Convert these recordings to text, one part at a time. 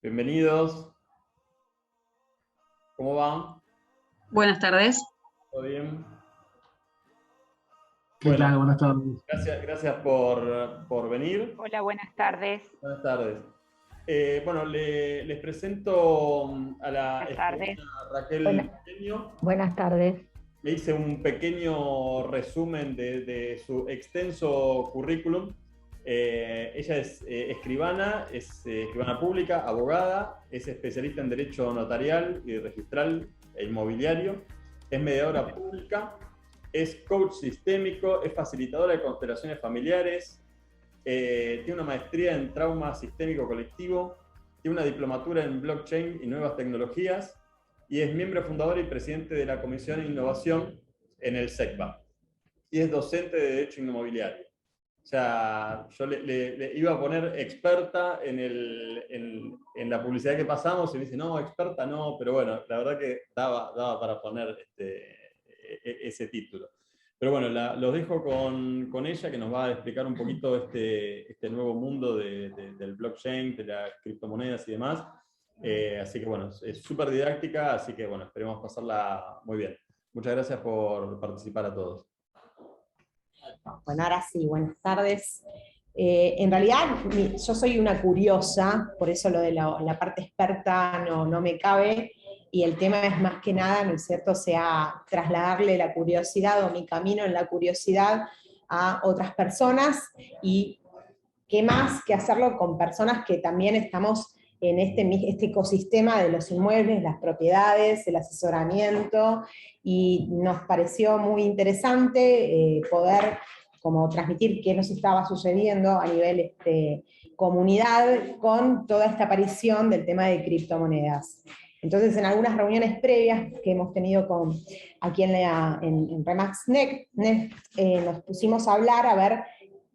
Bienvenidos. ¿Cómo van? Buenas tardes. ¿Todo bien? ¿Qué Bueno, tal? Buenas tardes. gracias por venir. Hola, buenas tardes. Buenas tardes. Bueno, les presento a la Buenas tardes. escribana Raquel Buena- Pequeño. Buenas tardes. Le hice un pequeño resumen de su extenso currículum. Ella es escribana pública, abogada, es especialista en derecho notarial y registral e inmobiliario, es mediadora pública, es coach sistémico, es facilitadora de constelaciones familiares, tiene una maestría en trauma sistémico colectivo, tiene una diplomatura en blockchain y nuevas tecnologías, y es miembro fundador y presidente de la Comisión de Innovación en el SECBA. Y es docente de Derecho Inmobiliario. O sea, yo le iba a poner experta en la publicidad que pasamos y me dice, no, experta no, pero bueno, la verdad que daba para poner ese título. Pero bueno, los dejo con ella, que nos va a explicar un poquito este nuevo mundo del blockchain, de las criptomonedas y demás. Así que bueno, es súper didáctica, así que bueno, esperemos pasarla muy bien. Muchas gracias por participar a todos. Bueno, ahora sí, buenas tardes. En realidad, yo soy una curiosa, por eso lo de la parte experta no me cabe, y el tema es más que nada, ¿no es cierto?, o sea, trasladarle la curiosidad o mi camino en la curiosidad a otras personas, y qué más que hacerlo con personas que también estamos en este ecosistema de los inmuebles, las propiedades, el asesoramiento, y nos pareció muy interesante poder como transmitir qué nos estaba sucediendo a nivel comunidad con toda esta aparición del tema de criptomonedas. Entonces, en algunas reuniones previas que hemos tenido aquí en Remax Next, nos pusimos a hablar, a ver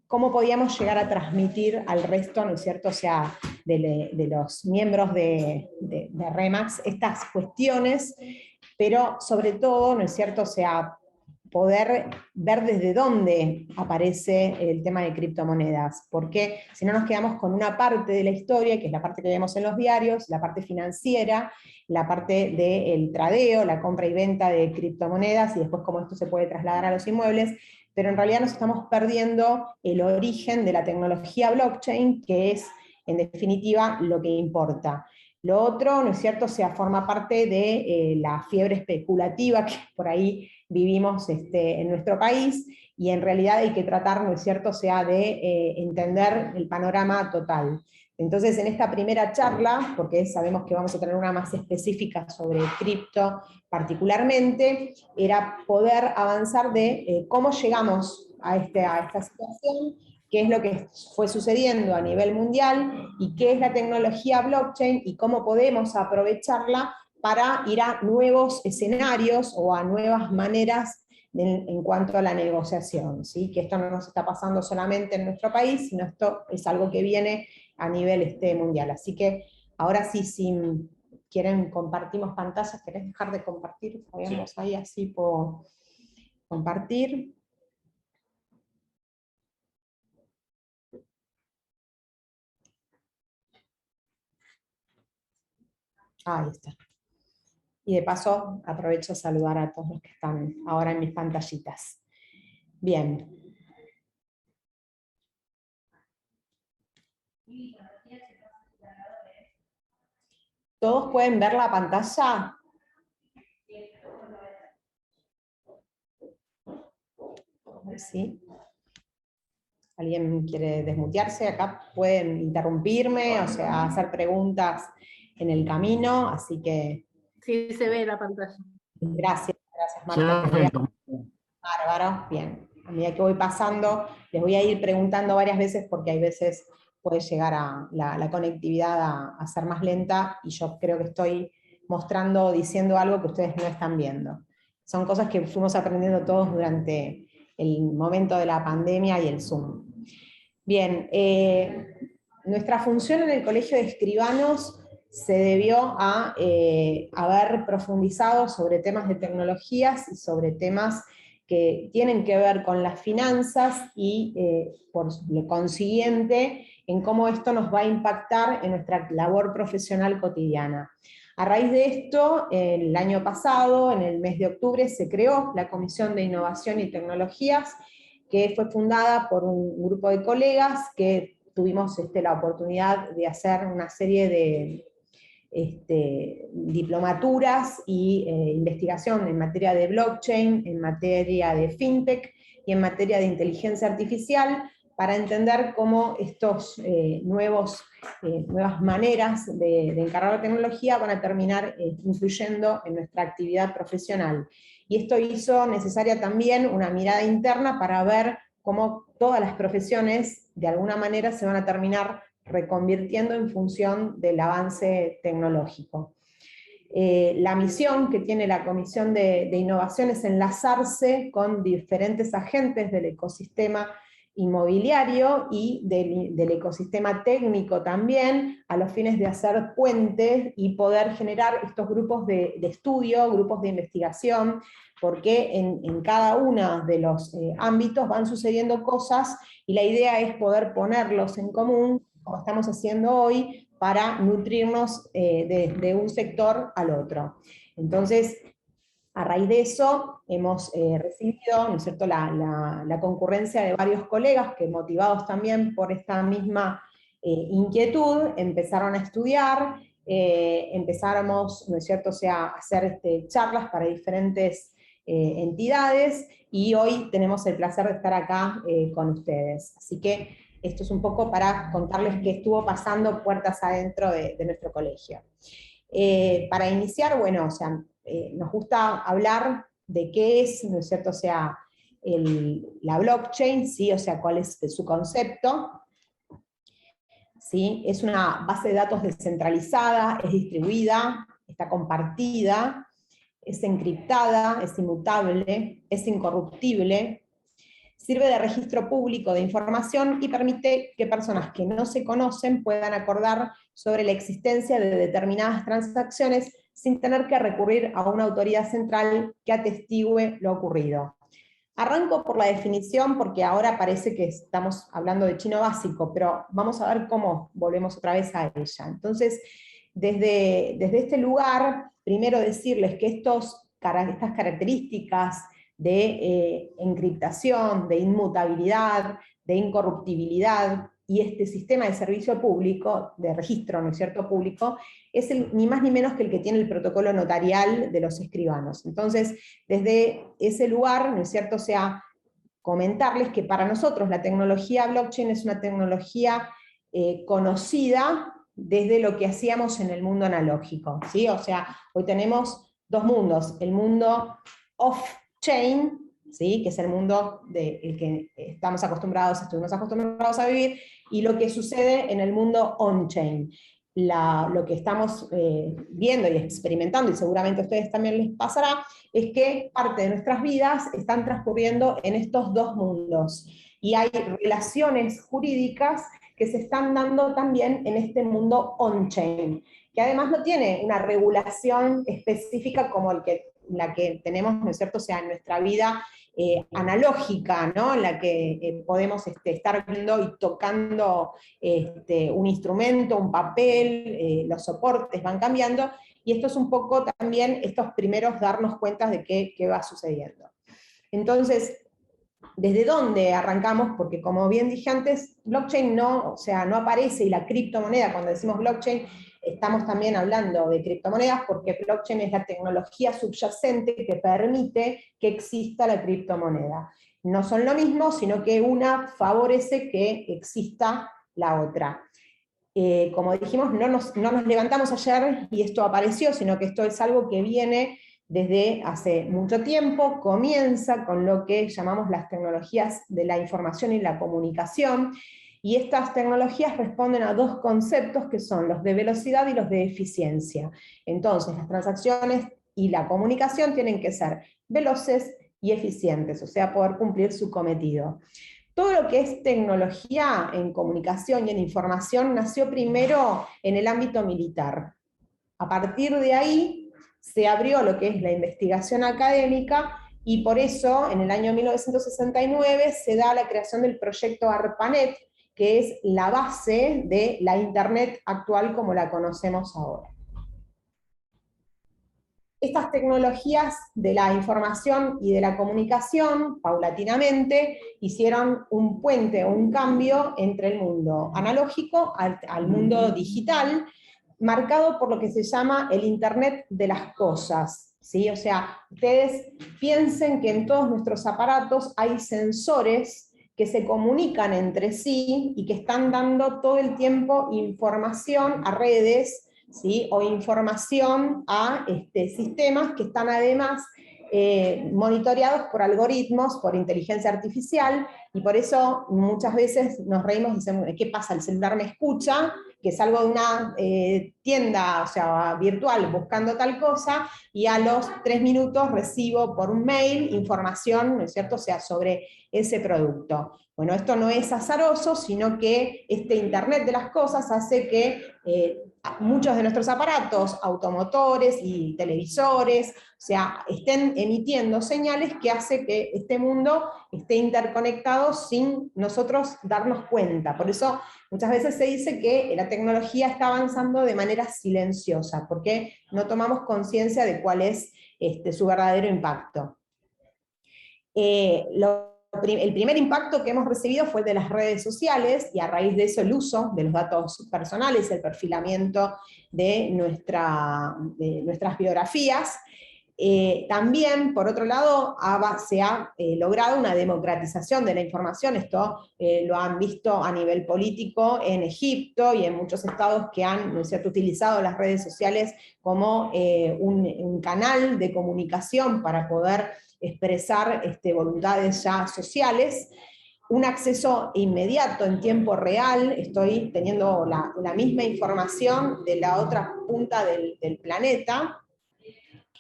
cómo podíamos llegar a transmitir al resto, ¿no es cierto?, o sea, de los miembros de Remax, estas cuestiones, pero sobre todo, ¿no es cierto?, o sea, poder ver desde dónde aparece el tema de criptomonedas, porque si no nos quedamos con una parte de la historia, que es la parte que vemos en los diarios, la parte financiera, la parte del tradeo, la compra y venta de criptomonedas, y después cómo esto se puede trasladar a los inmuebles, pero en realidad nos estamos perdiendo el origen de la tecnología blockchain, que es, en definitiva, lo que importa. Lo otro, ¿no es cierto?, o sea, forma parte de la fiebre especulativa que por ahí vivimos en nuestro país, y en realidad hay que tratar, ¿no es cierto?, o sea, de entender el panorama total. Entonces, en esta primera charla, porque sabemos que vamos a tener una más específica sobre cripto particularmente, era poder avanzar de cómo llegamos a esta situación, qué es lo que fue sucediendo a nivel mundial, y qué es la tecnología blockchain, y cómo podemos aprovecharla para ir a nuevos escenarios o a nuevas maneras en cuanto a la negociación, ¿sí? Que esto no nos está pasando solamente en nuestro país, sino esto es algo que viene a nivel mundial. Así que ahora sí, si quieren compartimos pantallas. ¿Querés dejar de compartir? Sabíamos Sí. ahí, así puedo compartir. Ahí está. Y de paso aprovecho a saludar a todos los que están ahora en mis pantallitas. Bien. ¿Todos pueden ver la pantalla? A ver si alguien quiere desmutearse. Acá pueden interrumpirme, o sea, hacer preguntas en el camino, así que Sí, se ve la pantalla. gracias Sí, Marta. perfecto. Bárbaro, bien. A medida que voy pasando, les voy a ir preguntando varias veces, porque hay veces puede llegar a la conectividad a ser más lenta, y yo creo que estoy mostrando, diciendo algo que ustedes no están viendo. Son cosas que fuimos aprendiendo todos durante el momento de la pandemia y el Zoom. Bien, nuestra función en el Colegio de Escribanos se debió a haber profundizado sobre temas de tecnologías y sobre temas que tienen que ver con las finanzas, y por lo consiguiente en cómo esto nos va a impactar en nuestra labor profesional cotidiana. A raíz de esto, el año pasado, en el mes de octubre, se creó la Comisión de Innovación y Tecnologías, que fue fundada por un grupo de colegas que tuvimos la oportunidad de hacer una serie de diplomaturas y investigación en materia de blockchain, en materia de fintech y en materia de inteligencia artificial, para entender cómo estos nuevas maneras de encarar la tecnología van a terminar influyendo en nuestra actividad profesional. Y esto hizo necesaria también una mirada interna para ver cómo todas las profesiones de alguna manera se van a terminar reconvirtiendo en función del avance tecnológico. La misión que tiene la Comisión de Innovación es enlazarse con diferentes agentes del ecosistema inmobiliario y del ecosistema técnico también, a los fines de hacer puentes y poder generar estos grupos de estudio, grupos de investigación, porque en cada uno de los ámbitos van sucediendo cosas, y la idea es poder ponerlos en común, como estamos haciendo hoy, para nutrirnos de un sector al otro. Entonces, a raíz de eso, hemos recibido, ¿no es cierto?, la concurrencia de varios colegas que, motivados también por esta misma inquietud, empezaron a estudiar, empezáramos, ¿no es cierto?, a hacer charlas para diferentes entidades, y hoy tenemos el placer de estar acá con ustedes. Así que esto es un poco para contarles qué estuvo pasando puertas adentro de nuestro colegio. Para iniciar, bueno, nos gusta hablar de qué es, ¿no es cierto?, la blockchain, ¿sí? Cuál es su concepto. ¿Sí? Es una base de datos descentralizada, es distribuida, está compartida, es encriptada, es inmutable, es incorruptible, sirve de registro público de información y permite que personas que no se conocen puedan acordar sobre la existencia de determinadas transacciones sin tener que recurrir a una autoridad central que atestigue lo ocurrido. Arranco por la definición porque ahora parece que estamos hablando de chino básico, pero vamos a ver cómo volvemos otra vez a ella. Entonces, desde este lugar, primero decirles que estas características de encriptación, de inmutabilidad, de incorruptibilidad, y este sistema de servicio público, de registro, ¿no es cierto?, público, es ni más ni menos que el que tiene el protocolo notarial de los escribanos. Entonces, desde ese lugar, ¿no es cierto?, comentarles que para nosotros la tecnología blockchain es una tecnología conocida desde lo que hacíamos en el mundo analógico, ¿sí? Hoy tenemos dos mundos, el mundo off-chain, ¿sí?, que es el mundo del que estuvimos acostumbrados a vivir, y lo que sucede en el mundo on-chain. Lo que estamos viendo y experimentando, y seguramente a ustedes también les pasará, es que parte de nuestras vidas están transcurriendo en estos dos mundos, y hay relaciones jurídicas que se están dando también en este mundo on-chain, que además no tiene una regulación específica como la que tenemos, ¿no es cierto?, en nuestra vida analógica, ¿no?, en la que podemos estar viendo y tocando un instrumento, un papel, los soportes van cambiando, y esto es un poco también estos primeros darnos cuenta de qué va sucediendo. Entonces, ¿desde dónde arrancamos? Porque como bien dije antes, blockchain no aparece, y la criptomoneda, cuando decimos blockchain, estamos también hablando de criptomonedas, porque blockchain es la tecnología subyacente que permite que exista la criptomoneda. No son lo mismo, sino que una favorece que exista la otra. Como dijimos, no nos levantamos ayer y esto apareció, sino que esto es algo que viene desde hace mucho tiempo, comienza con lo que llamamos las tecnologías de la información y la comunicación, y estas tecnologías responden a dos conceptos que son los de velocidad y los de eficiencia. Entonces, las transacciones y la comunicación tienen que ser veloces y eficientes, poder cumplir su cometido. Todo lo que es tecnología en comunicación y en información nació primero en el ámbito militar. A partir de ahí se abrió lo que es la investigación académica, y por eso en el año 1969 se da la creación del proyecto ARPANET, que es la base de la Internet actual como la conocemos ahora. Estas tecnologías de la información y de la comunicación, paulatinamente, hicieron un puente o un cambio entre el mundo analógico al mundo digital, marcado por lo que se llama el Internet de las cosas, ¿sí? O sea, ustedes piensen que en todos nuestros aparatos hay sensores que se comunican entre sí y que están dando todo el tiempo información a redes, ¿sí? O información a sistemas que están además monitoreados por algoritmos, por inteligencia artificial, y por eso muchas veces nos reímos y decimos, ¿qué pasa? El celular me escucha, que salgo de una tienda, o sea, virtual, buscando tal cosa, y a los 3 minutos recibo por un mail información, ¿no es cierto?, o sea, sobre ese producto. Bueno, esto no es azaroso, sino que este Internet de las cosas hace que muchos de nuestros aparatos, automotores y televisores, o sea, estén emitiendo señales que hace que este mundo esté interconectado sin nosotros darnos cuenta. Por eso muchas veces se dice que la tecnología está avanzando de manera silenciosa, porque no tomamos conciencia de cuál es su verdadero impacto. El primer impacto que hemos recibido fue el de las redes sociales, y a raíz de eso el uso de los datos personales, el perfilamiento de nuestras biografías. También, por otro lado, se ha logrado una democratización de la información. Esto lo han visto a nivel político en Egipto y en muchos estados que han, ¿no es cierto?, utilizado las redes sociales como un canal de comunicación para poder expresar voluntades ya sociales. Un acceso inmediato en tiempo real, estoy teniendo la misma información de la otra punta del planeta.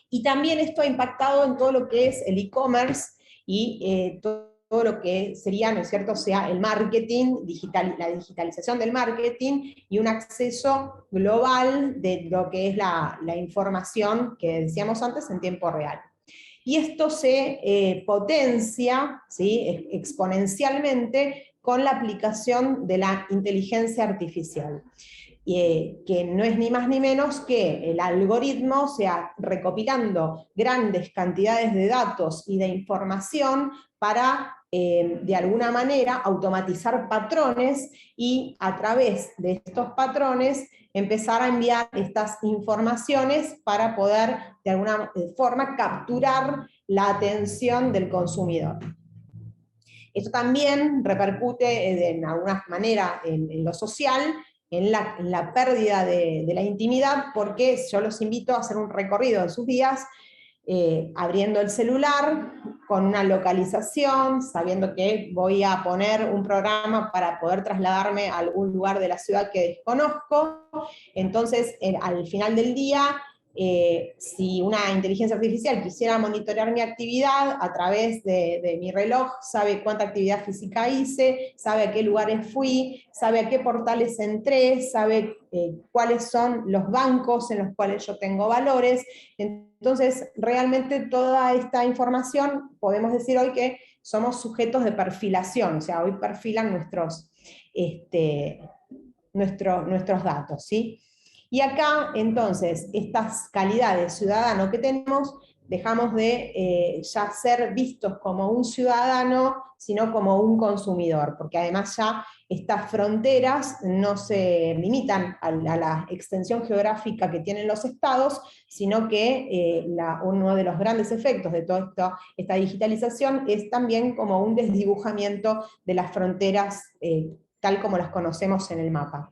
Y también esto ha impactado en todo lo que es el e-commerce y todo lo que sería, ¿no es cierto?, o sea, el marketing, la digitalización del marketing y un acceso global de lo que es la información que decíamos antes en tiempo real. Y esto se potencia, ¿sí?, exponencialmente con la aplicación de la inteligencia artificial. Que no es ni más ni menos que el algoritmo, o sea, recopilando grandes cantidades de datos y de información para, de alguna manera, automatizar patrones y a través de estos patrones empezar a enviar estas informaciones para poder, de alguna forma, capturar la atención del consumidor. Esto también repercute en alguna manera en lo social, en la pérdida de la intimidad, porque yo los invito a hacer un recorrido en sus días, abriendo el celular, con una localización, sabiendo que voy a poner un programa para poder trasladarme a algún lugar de la ciudad que desconozco. Entonces, al final del día, si una inteligencia artificial quisiera monitorear mi actividad a través de mi reloj, sabe cuánta actividad física hice, sabe a qué lugares fui, sabe a qué portales entré, sabe cuáles son los bancos en los cuales yo tengo valores. Entonces, realmente toda esta información, podemos decir hoy que somos sujetos de perfilación, o sea, hoy perfilan nuestros datos, ¿sí? Y acá, entonces, estas calidades de ciudadano que tenemos, dejamos de ya ser vistos como un ciudadano, sino como un consumidor, porque además ya estas fronteras no se limitan a la extensión geográfica que tienen los estados, sino que uno de los grandes efectos de toda esta digitalización es también como un desdibujamiento de las fronteras tal como las conocemos en el mapa.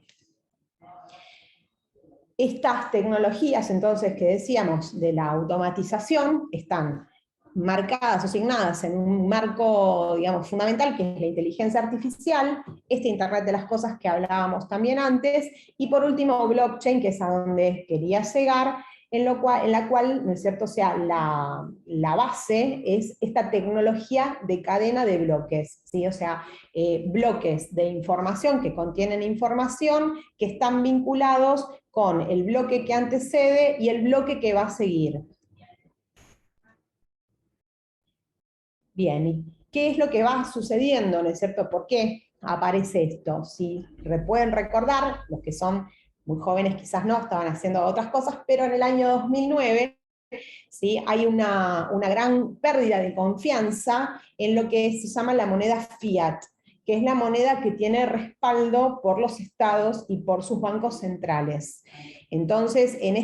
Estas tecnologías, entonces, que decíamos de la automatización, están marcadas o asignadas en un marco, digamos, fundamental, que es la inteligencia artificial, este Internet de las cosas que hablábamos también antes, y por último blockchain, que es a donde quería llegar, en la cual, ¿no es cierto?, o sea, la base es esta tecnología de cadena de bloques, ¿sí? O sea, bloques de información que contienen información que están vinculados con el bloque que antecede y el bloque que va a seguir. Bien, ¿y qué es lo que va sucediendo, ¿no es cierto? ¿Por qué aparece esto. Si pueden recordar, los que son muy jóvenes quizás no, estaban haciendo otras cosas, pero en el año 2009, ¿sí?, hay una gran pérdida de confianza en lo que se llama la moneda fiat, que es la moneda que tiene respaldo por los estados y por sus bancos centrales. Entonces, en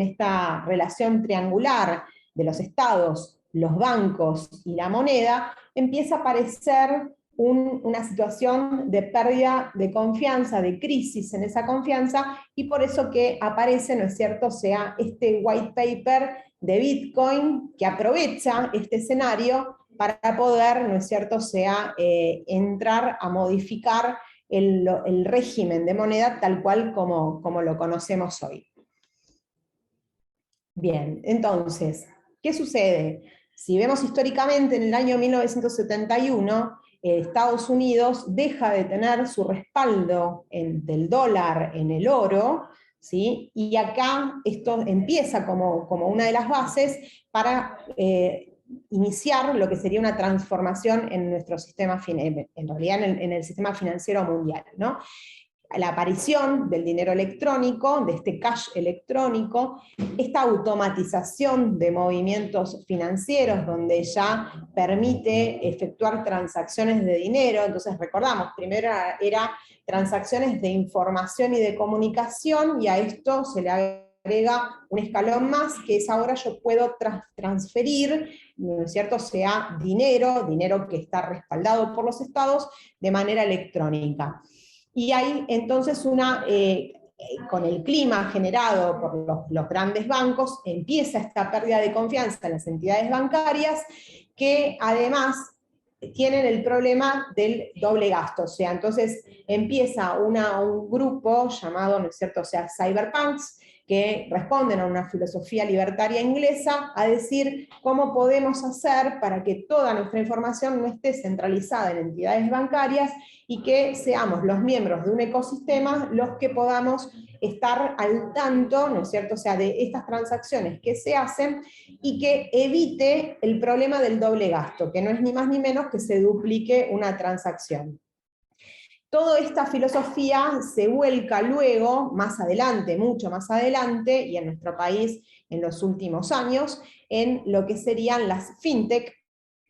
esta relación triangular de los estados, los bancos y la moneda, empieza a aparecer una situación de pérdida de confianza, de crisis en esa confianza, y por eso que aparece, ¿no es cierto?, sea este white paper de Bitcoin que aprovecha este escenario para poder, ¿no es cierto?, sea entrar a modificar el régimen de moneda tal cual como lo conocemos hoy. Bien, entonces, ¿qué sucede? Si vemos históricamente, en el año 1971, Estados Unidos deja de tener su respaldo del dólar en el oro, ¿sí? Y acá esto empieza como una de las bases para iniciar lo que sería una transformación en nuestro sistema, en realidad en el sistema financiero mundial, ¿no? La aparición del dinero electrónico, de este cash electrónico, esta automatización de movimientos financieros donde ya permite efectuar transacciones de dinero. Entonces recordamos, primero era transacciones de información y de comunicación, y a esto se le agrega un escalón más, que es ahora yo puedo transferir, ¿no es cierto?, sea dinero que está respaldado por los estados, de manera electrónica. Y hay entonces con el clima generado por los grandes bancos, empieza esta pérdida de confianza en las entidades bancarias, que además tienen el problema del doble gasto. O sea, entonces empieza un grupo llamado, ¿no es cierto?, o sea, cyberpunks, que responden a una filosofía libertaria inglesa, a decir cómo podemos hacer para que toda nuestra información no esté centralizada en entidades bancarias, y que seamos los miembros de un ecosistema los que podamos estar al tanto, ¿no es cierto?, o sea, de estas transacciones que se hacen, y que evite el problema del doble gasto, que no es ni más ni menos que se duplique una transacción. Toda esta filosofía se vuelca luego, más adelante, mucho más adelante, y en nuestro país en los últimos años, en lo que serían las fintech,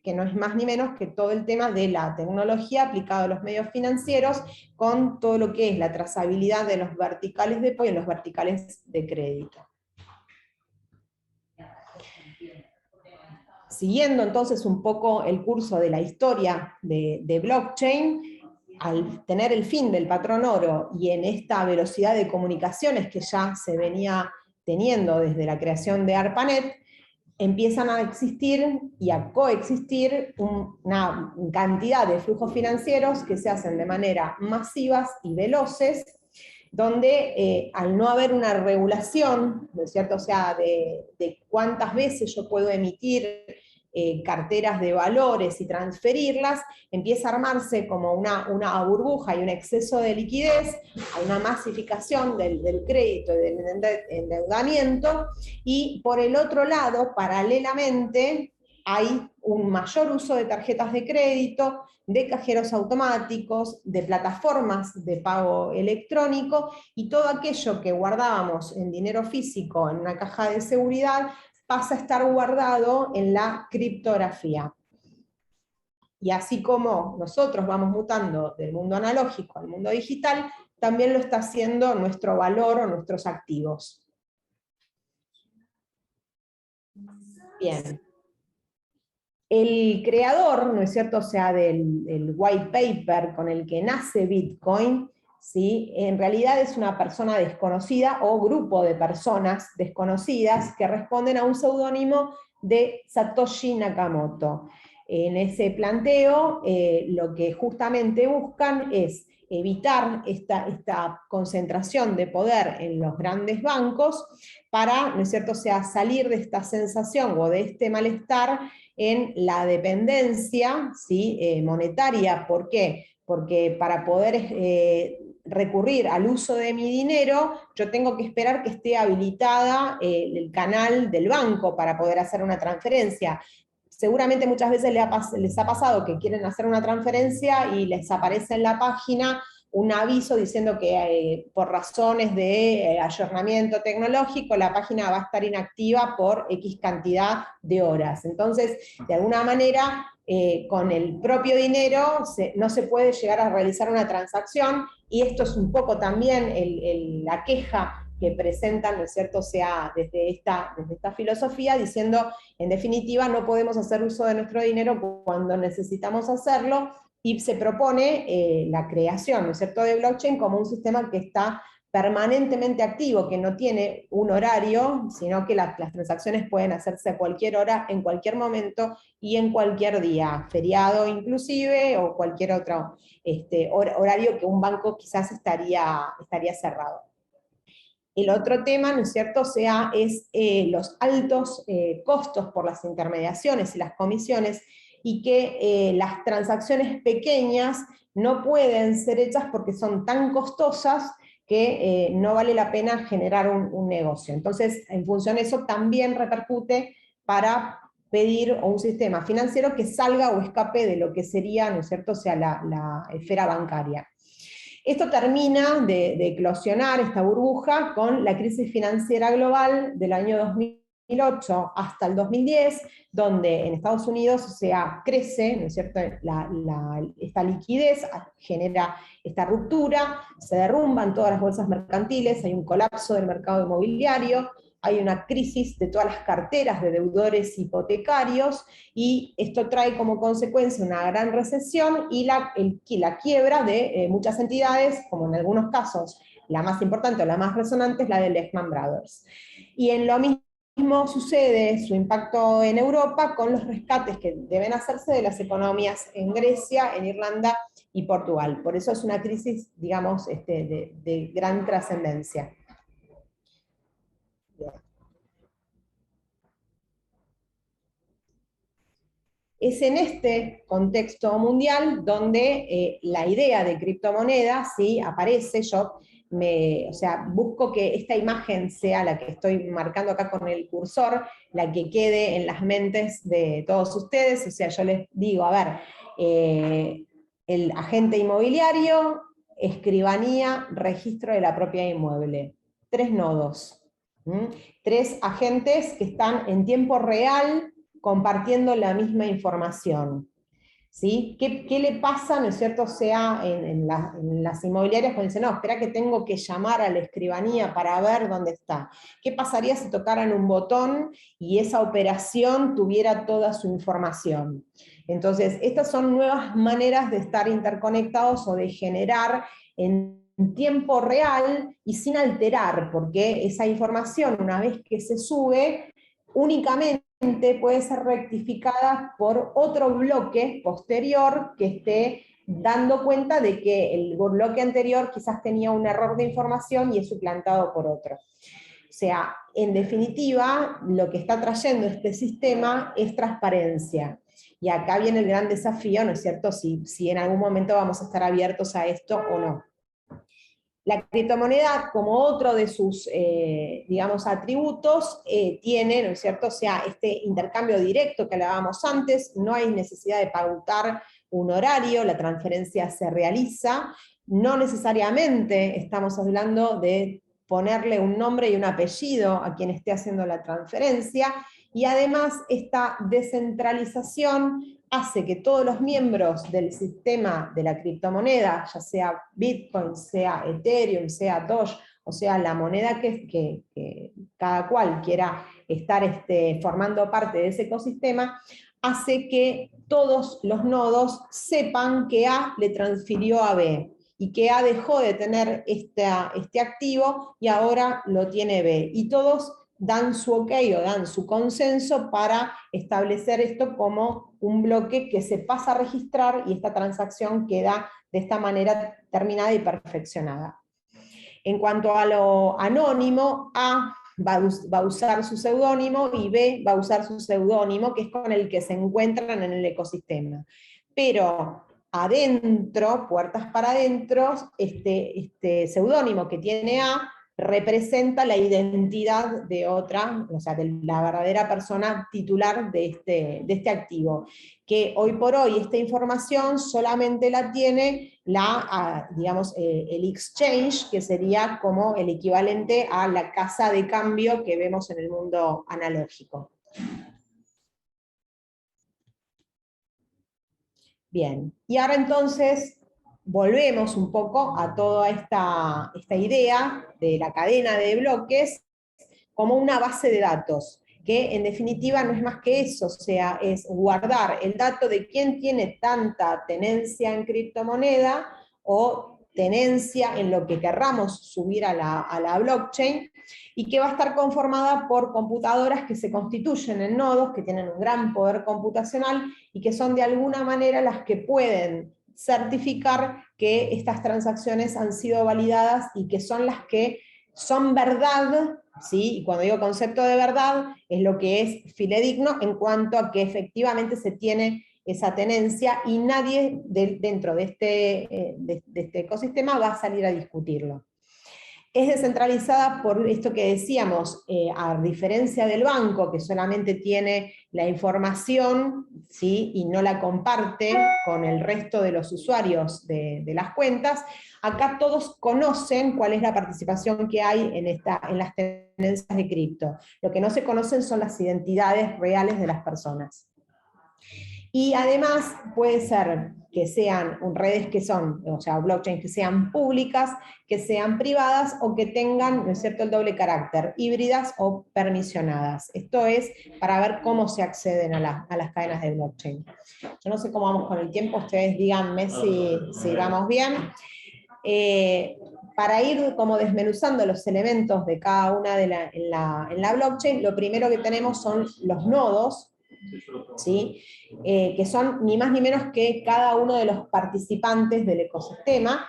que no es más ni menos que todo el tema de la tecnología aplicada a los medios financieros, con todo lo que es la trazabilidad de los verticales de pago y los verticales de crédito. Siguiendo entonces un poco el curso de la historia de blockchain, al tener el fin del patrón oro y en esta velocidad de comunicaciones que ya se venía teniendo desde la creación de ARPANET, empiezan a existir y a coexistir una cantidad de flujos financieros que se hacen de manera masivas y veloces, donde al no haber una regulación, ¿no es cierto?, o sea, de cuántas veces yo puedo emitir carteras de valores y transferirlas, empieza a armarse como una burbuja y un exceso de liquidez, hay una masificación del crédito y del endeudamiento, y por el otro lado, paralelamente, hay un mayor uso de tarjetas de crédito, de cajeros automáticos, de plataformas de pago electrónico, y todo aquello que guardábamos en dinero físico en una caja de seguridad pasa a estar guardado en la criptografía. Y así como nosotros vamos mutando del mundo analógico al mundo digital, también lo está haciendo nuestro valor o nuestros activos. Bien. El creador, ¿no es cierto?, o sea, del white paper con el que nace Bitcoin, ¿sí?, en realidad es una persona desconocida o grupo de personas desconocidas que responden a un seudónimo de Satoshi Nakamoto. En ese planteo, lo que justamente buscan es evitar esta concentración de poder en los grandes bancos para, ¿no es cierto?, o sea, salir de esta sensación o de este malestar en la dependencia, ¿sí?, monetaria. ¿Por qué? Porque para poder recurrir al uso de mi dinero, yo tengo que esperar que esté habilitada el canal del banco para poder hacer una transferencia. seguramente muchas veces les ha pasado que quieren hacer una transferencia y les aparece en la página un aviso diciendo que por razones de ayornamiento tecnológico la página va a estar inactiva por X cantidad de horas. Entonces, de alguna manera, con el propio dinero no se puede llegar a realizar una transacción, y esto es un poco también la queja que presentan, ¿no es cierto?, sea desde esta filosofía, diciendo, en definitiva, no podemos hacer uso de nuestro dinero cuando necesitamos hacerlo, y se propone la creación, ¿no es cierto?, de blockchain como un sistema que está permanentemente activo, que no tiene un horario, sino que las transacciones pueden hacerse a cualquier hora, en cualquier momento y en cualquier día, feriado inclusive, o cualquier otro horario que un banco quizás estaría cerrado. El otro tema, ¿no es cierto?, es los altos costos por las intermediaciones y las comisiones, y que las transacciones pequeñas no pueden ser hechas porque son tan costosas que no vale la pena generar un negocio. Entonces, en función de eso, también repercute para pedir un sistema financiero que salga o escape de lo que sería, ¿no es cierto?, la esfera bancaria. Esto termina de eclosionar esta burbuja con la crisis financiera global del año 2008 hasta el 2010, donde en Estados Unidos crece, ¿no es cierto?, esta liquidez, genera esta ruptura, se derrumban todas las bolsas mercantiles, hay un colapso del mercado inmobiliario, hay una crisis de todas las carteras de deudores hipotecarios, y esto trae como consecuencia una gran recesión y la quiebra de muchas entidades, como en algunos casos la más importante o la más resonante es la de Lehman Brothers. Y en lo mismo sucede su impacto en Europa con los rescates que deben hacerse de las economías en Grecia, en Irlanda y Portugal. Por eso es una crisis, digamos, de gran trascendencia. Es en este contexto mundial donde la idea de criptomonedas ¿sí? aparece. Yo busco que esta imagen sea la que estoy marcando acá con el cursor, la que quede en las mentes de todos ustedes. O sea, yo les digo, a ver, el agente inmobiliario, escribanía, registro de la propiedad inmueble. 3 nodos. 3 agentes que están en tiempo real compartiendo la misma información. ¿Sí? ¿Qué le pasa, ¿no es cierto?, en las inmobiliarias cuando dicen, no, espera que tengo que llamar a la escribanía para ver dónde está? ¿Qué pasaría si tocaran un botón y esa operación tuviera toda su información? Entonces, estas son nuevas maneras de estar interconectados o de generar en tiempo real y sin alterar, porque esa información, una vez que se sube, únicamente puede ser rectificada por otro bloque posterior que esté dando cuenta de que el bloque anterior quizás tenía un error de información y es suplantado por otro. O sea, en definitiva, lo que está trayendo este sistema es transparencia. Y acá viene el gran desafío, ¿no es cierto?, si en algún momento vamos a estar abiertos a esto o no. La criptomoneda, como otro de sus, digamos, atributos, tiene, ¿no es cierto?, o sea, este intercambio directo que hablábamos antes, no hay necesidad de pautar un horario, la transferencia se realiza, no necesariamente estamos hablando de ponerle un nombre y un apellido a quien esté haciendo la transferencia, y además esta descentralización hace que todos los miembros del sistema de la criptomoneda, ya sea Bitcoin, sea Ethereum, sea Doge, o sea, la moneda que cada cual quiera estar formando parte de ese ecosistema, hace que todos los nodos sepan que A le transfirió a B, y que A dejó de tener este activo y ahora lo tiene B. Y todos dan su ok o dan su consenso para establecer esto como un bloque que se pasa a registrar, y esta transacción queda de esta manera terminada y perfeccionada. En cuanto a lo anónimo, A va a usar su seudónimo y B va a usar su seudónimo, que es con el que se encuentran en el ecosistema. Pero adentro, puertas para adentro, este seudónimo que tiene A representa la identidad de otra, o sea, de la verdadera persona titular de este activo, que hoy por hoy esta información solamente la tiene digamos, el exchange, que sería como el equivalente a la casa de cambio que vemos en el mundo analógico. Bien, y ahora entonces volvemos un poco a toda esta idea de la cadena de bloques como una base de datos, que en definitiva no es más que eso, o sea, es guardar el dato de quién tiene tanta tenencia en criptomoneda o tenencia en lo que querramos subir a la blockchain, y que va a estar conformada por computadoras que se constituyen en nodos, que tienen un gran poder computacional, y que son de alguna manera las que pueden certificar que estas transacciones han sido validadas y que son las que son verdad, ¿sí? Y cuando digo concepto de verdad, es lo que es fidedigno en cuanto a que efectivamente se tiene esa tenencia y nadie dentro de este ecosistema va a salir a discutirlo. Es descentralizada por esto que decíamos, a diferencia del banco, que solamente tiene la información, ¿sí? Y no la comparte con el resto de los usuarios de las cuentas. Acá todos conocen cuál es la participación que hay en las tenencias de cripto. Lo que no se conocen son las identidades reales de las personas. Y además puede ser que sean redes que son, o sea, blockchains que sean públicas, que sean privadas o que tengan, ¿no es cierto?, el doble carácter, híbridas o permisionadas. Esto es para ver cómo se acceden a las cadenas de blockchain. Yo no sé cómo vamos con el tiempo, ustedes díganme si vamos bien. Para ir como desmenuzando los elementos de cada una en la blockchain, lo primero que tenemos son los nodos, ¿sí? Que son ni más ni menos que cada uno de los participantes del ecosistema.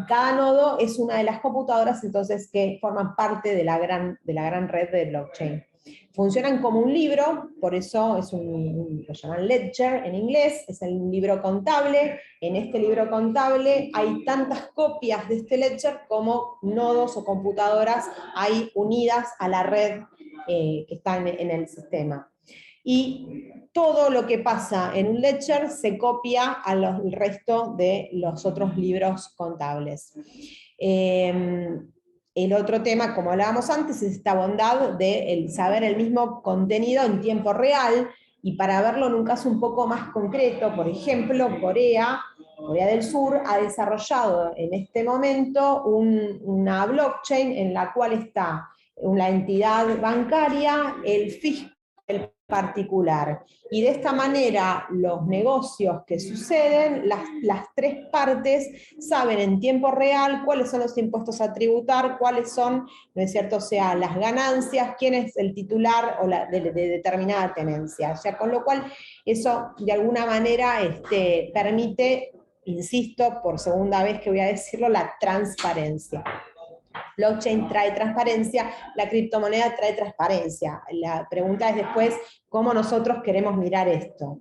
Cada nodo es una de las computadoras, entonces, que forman parte de la gran red de blockchain. Funcionan como un libro, por eso lo llaman ledger en inglés, es el libro contable. En este libro contable hay tantas copias de este ledger como nodos o computadoras hay unidas a la red que está en el sistema. Y todo lo que pasa en un ledger se copia al resto de los otros libros contables. El otro tema, como hablábamos antes, es esta bondad de saber el mismo contenido en tiempo real, y para verlo en un caso un poco más concreto, por ejemplo, Corea del Sur ha desarrollado en este momento una blockchain en la cual está una entidad bancaria, el fisco, el particular. Y de esta manera los negocios que suceden, las tres partes saben en tiempo real cuáles son los impuestos a tributar, cuáles son, ¿no es cierto?, o sea, las ganancias, quién es el titular o de determinada tenencia. O sea, con lo cual eso de alguna manera permite, insisto, por segunda vez que voy a decirlo, la transparencia. Blockchain trae transparencia, la criptomoneda trae transparencia. La pregunta es después cómo nosotros queremos mirar esto.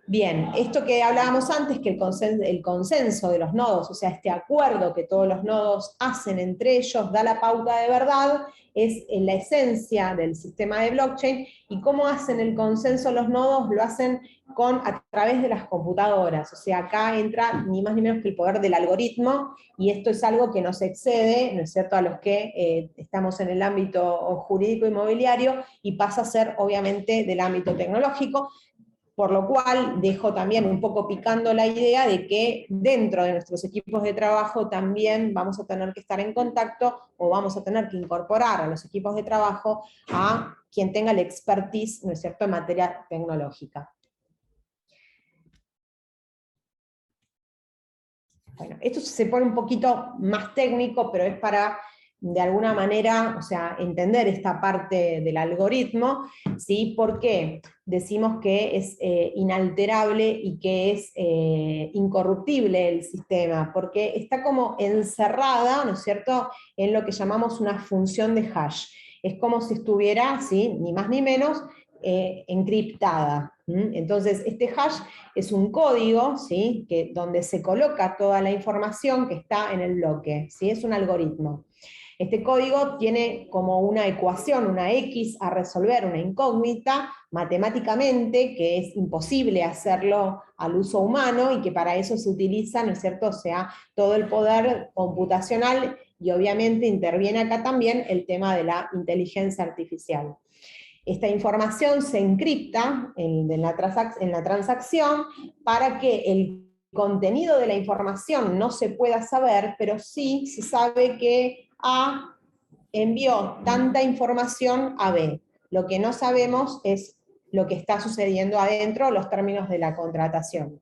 Bien, esto que hablábamos antes, que el consenso de los nodos, o sea, este acuerdo que todos los nodos hacen entre ellos, da la pauta de verdad, es en la esencia del sistema de blockchain. ¿Y cómo hacen el consenso los nodos? Lo hacen a través de las computadoras. O sea, acá entra ni más ni menos que el poder del algoritmo, y esto es algo que nos excede, ¿no es cierto?, a los que estamos en el ámbito jurídico inmobiliario, y pasa a ser obviamente del ámbito tecnológico. Por lo cual dejo también un poco picando la idea de que dentro de nuestros equipos de trabajo también vamos a tener que estar en contacto, o vamos a tener que incorporar a los equipos de trabajo a quien tenga la expertise, ¿no es cierto?, en materia tecnológica. Bueno, esto se pone un poquito más técnico, pero es para, de alguna manera, o sea, entender esta parte del algoritmo, ¿sí? ¿Por qué decimos que es inalterable y que es incorruptible el sistema? Porque está como encerrada, ¿no es cierto?, en lo que llamamos una función de hash. Es como si estuviera, ¿sí?, ni más ni menos, encriptada. Entonces, este hash es un código, ¿sí?, donde se coloca toda la información que está en el bloque, ¿sí? Es un algoritmo. Este código tiene como una ecuación, una X a resolver, una incógnita, matemáticamente, que es imposible hacerlo al uso humano, y que para eso se utiliza, ¿no es cierto?, o sea, todo el poder computacional, y obviamente interviene acá también el tema de la inteligencia artificial. Esta información se encripta en la transacción para que el contenido de la información no se pueda saber, pero sí se sabe que A envió tanta información a B. Lo que no sabemos es lo que está sucediendo adentro, los términos de la contratación.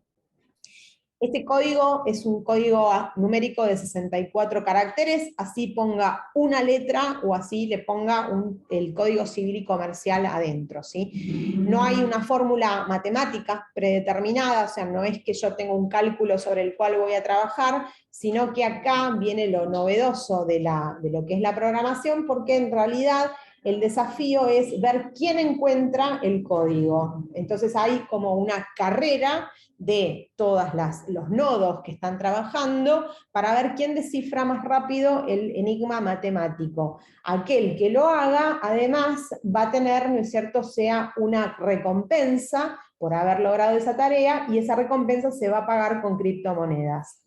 Este código es un código numérico de 64 caracteres, así ponga una letra o así le ponga el código civil y comercial adentro, ¿sí? No hay una fórmula matemática predeterminada, o sea, no es que yo tengo un cálculo sobre el cual voy a trabajar, sino que acá viene lo novedoso de lo que es la programación, porque en realidad el desafío es ver quién encuentra el código. Entonces hay como una carrera de todos los nodos que están trabajando para ver quién descifra más rápido el enigma matemático. Aquel que lo haga, además, va a tener, ¿no es cierto?, sea una recompensa por haber logrado esa tarea, y esa recompensa se va a pagar con criptomonedas.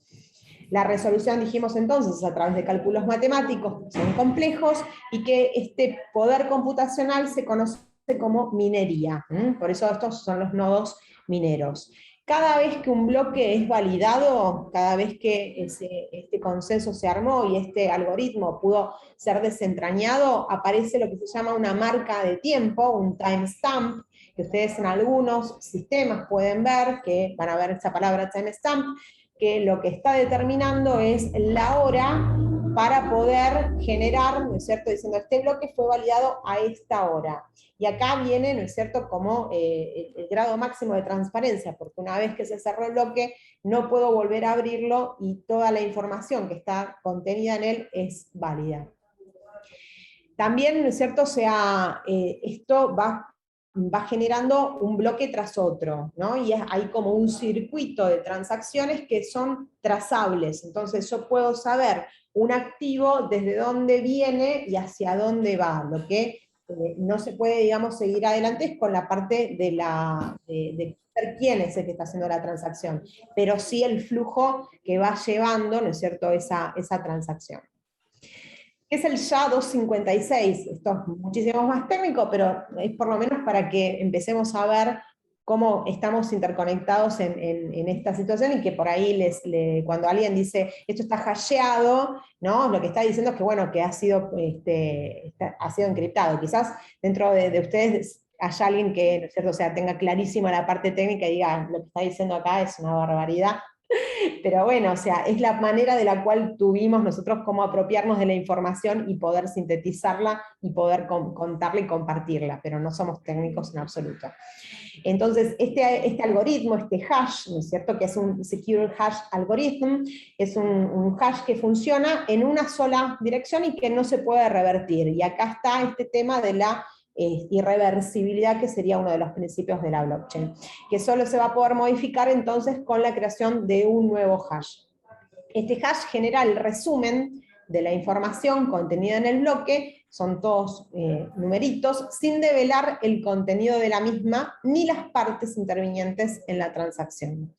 La resolución, dijimos entonces, es a través de cálculos matemáticos, son complejos, y que este poder computacional se conoce como minería. Por eso estos son los nodos mineros. Cada vez que un bloque es validado, cada vez que este consenso se armó y este algoritmo pudo ser desentrañado, aparece lo que se llama una marca de tiempo, un timestamp, que ustedes en algunos sistemas pueden ver, que van a ver esa palabra timestamp, que lo que está determinando es la hora para poder generar, ¿no es cierto?, diciendo este bloque fue validado a esta hora. Y acá viene, ¿no es cierto?, como el grado máximo de transparencia, porque una vez que se cerró el bloque, no puedo volver a abrirlo y toda la información que está contenida en él es válida. También, ¿no es cierto?, o sea, esto va generando un bloque tras otro, ¿no? Y hay como un circuito de transacciones que son trazables. Entonces yo puedo saber un activo desde dónde viene y hacia dónde va. Lo que no se puede, digamos, seguir adelante es con la parte de ver quién es el que está haciendo la transacción, pero sí el flujo que va llevando, ¿no es cierto?, esa transacción. ¿Qué es el SHA-256? Esto es muchísimo más técnico, pero es por lo menos para que empecemos a ver cómo estamos interconectados en esta situación, y que por ahí cuando alguien dice esto está hasheado, ¿no?, lo que está diciendo es que, bueno, que ha sido encriptado. Quizás dentro de ustedes haya alguien que, ¿no es cierto?, o sea, tenga clarísima la parte técnica y diga, lo que está diciendo acá es una barbaridad. Pero bueno, o sea, es la manera de la cual tuvimos nosotros cómo apropiarnos de la información y poder sintetizarla y poder contarla y compartirla, pero no somos técnicos en absoluto. Entonces, este algoritmo, este hash, ¿no es cierto?, que es un Secure Hash Algorithm, es un hash que funciona en una sola dirección y que no se puede revertir. Y acá está este tema de la irreversibilidad, que sería uno de los principios de la blockchain, que solo se va a poder modificar entonces con la creación de un nuevo hash. Este hash genera el resumen de la información contenida en el bloque, son todos numeritos, sin develar el contenido de la misma, ni las partes intervinientes en la transacción.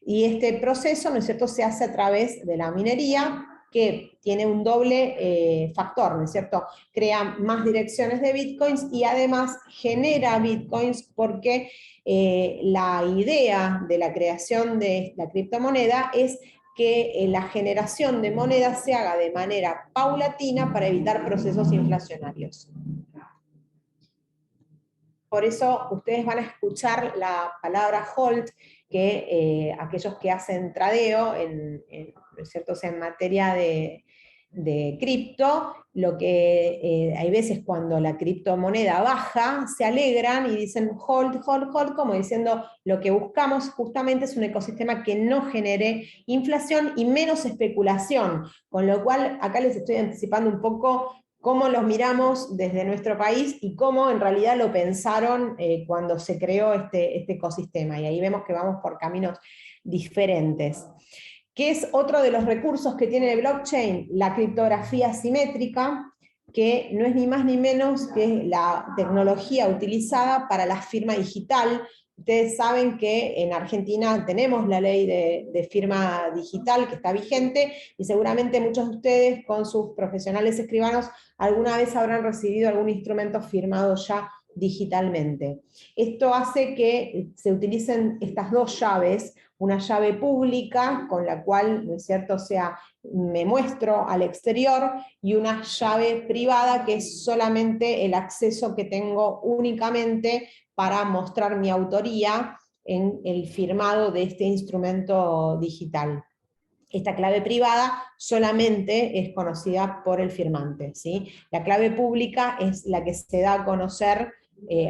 Y este proceso, ¿no es cierto?, se hace a través de la minería, que tiene un doble factor, ¿no es cierto? Crea más direcciones de bitcoins y además genera bitcoins, porque la idea de la creación de la criptomoneda es que la generación de monedas se haga de manera paulatina para evitar procesos inflacionarios. Por eso ustedes van a escuchar la palabra hold, que aquellos que hacen tradeo, ¿no es cierto?, o sea, en materia de cripto, lo que hay veces cuando la criptomoneda baja, se alegran y dicen hold, hold, hold, como diciendo lo que buscamos justamente es un ecosistema que no genere inflación y menos especulación, con lo cual acá les estoy anticipando un poco cómo los miramos desde nuestro país y cómo en realidad lo pensaron cuando se creó este ecosistema, y ahí vemos que vamos por caminos diferentes. que es otro de los recursos que tiene el blockchain, la criptografía simétrica, que no es ni más ni menos que la tecnología utilizada para la firma digital. Ustedes saben que en Argentina tenemos la ley de firma digital que está vigente, y seguramente muchos de ustedes con sus profesionales escribanos alguna vez habrán recibido algún instrumento firmado ya digitalmente. Esto hace que se utilicen estas dos llaves, una llave pública con la cual, ¿no es cierto?, o sea, me muestro al exterior, y una llave privada que es solamente el acceso que tengo únicamente para mostrar mi autoría en el firmado de este instrumento digital. Esta clave privada solamente es conocida por el firmante, ¿sí? La clave pública es la que se da a conocer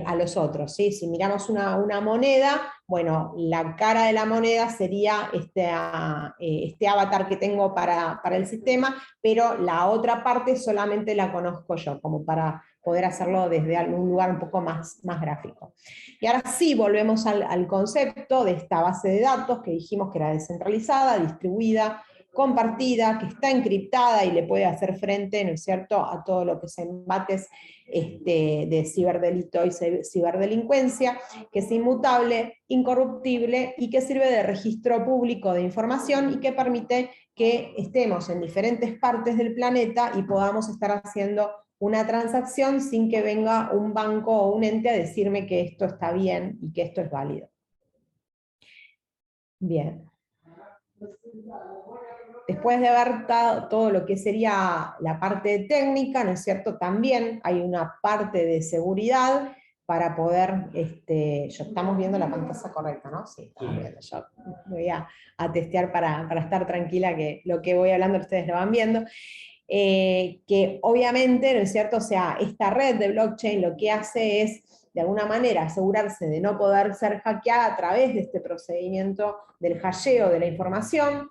a los otros, ¿sí? Si miramos una moneda, bueno, la cara de la moneda sería este avatar que tengo para el sistema, pero la otra parte solamente la conozco yo, como para poder hacerlo desde algún lugar un poco más gráfico. Y ahora sí volvemos al concepto de esta base de datos que dijimos que era descentralizada, distribuida, compartida, que está encriptada y le puede hacer frente, ¿no es cierto?, a todo lo que es embates de ciberdelito y ciberdelincuencia, que es inmutable, incorruptible y que sirve de registro público de información y que permite que estemos en diferentes partes del planeta y podamos estar haciendo una transacción sin que venga un banco o un ente a decirme que esto está bien y que esto es válido. Bien. Después de ver todo lo que sería la parte técnica, ¿no es cierto?, también hay una parte de seguridad para poder, estamos viendo la pantalla correcta, ¿no? Sí, estamos viendo. Yo voy a testear para estar tranquila que lo que voy hablando ustedes lo van viendo. Que obviamente, ¿no es cierto?, o sea, esta red de blockchain lo que hace es, de alguna manera, asegurarse de no poder ser hackeada a través de este procedimiento del hasheo de la información,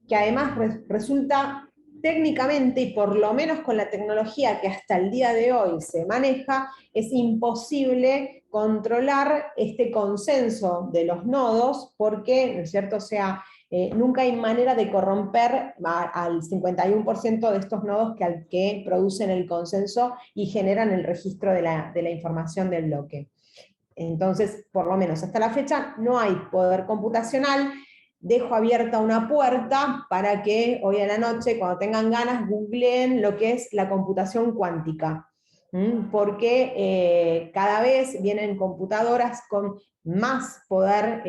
que además resulta técnicamente, y por lo menos con la tecnología que hasta el día de hoy se maneja, es imposible controlar este consenso de los nodos, porque, ¿no es cierto?, o sea, nunca hay manera de corromper al 51% de estos nodos que producen el consenso y generan el registro de la información del bloque. Entonces, por lo menos hasta la fecha, no hay poder computacional. Dejo abierta una puerta para que hoy a la noche, cuando tengan ganas, googleen lo que es la computación cuántica. Porque cada vez vienen computadoras con más poder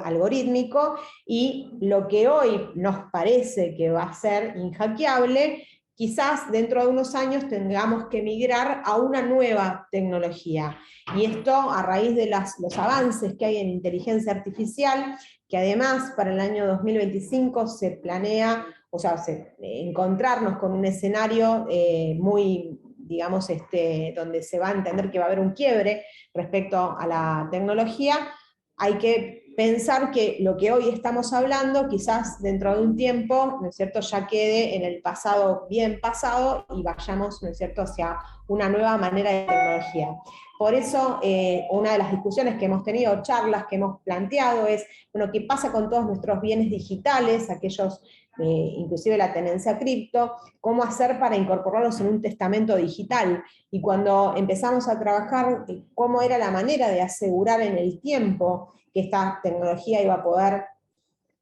algorítmico, y lo que hoy nos parece que va a ser inhackeable, quizás dentro de unos años tengamos que migrar a una nueva tecnología. Y esto a raíz de los avances que hay en inteligencia artificial, que además para el año 2025 se planea, o sea, encontrarnos con un escenario muy, digamos, donde se va a entender que va a haber un quiebre respecto a la tecnología. Hay que pensar que lo que hoy estamos hablando, quizás dentro de un tiempo, ¿no es cierto?, ya quede en el pasado bien pasado, y vayamos, ¿no es cierto?, hacia una nueva manera de tecnología. Por eso, una de las discusiones que hemos tenido, charlas que hemos planteado es, bueno, ¿qué pasa con todos nuestros bienes digitales, aquellos, inclusive la tenencia cripto, cómo hacer para incorporarlos en un testamento digital? Y cuando empezamos a trabajar cómo era la manera de asegurar en el tiempo que esta tecnología iba a poder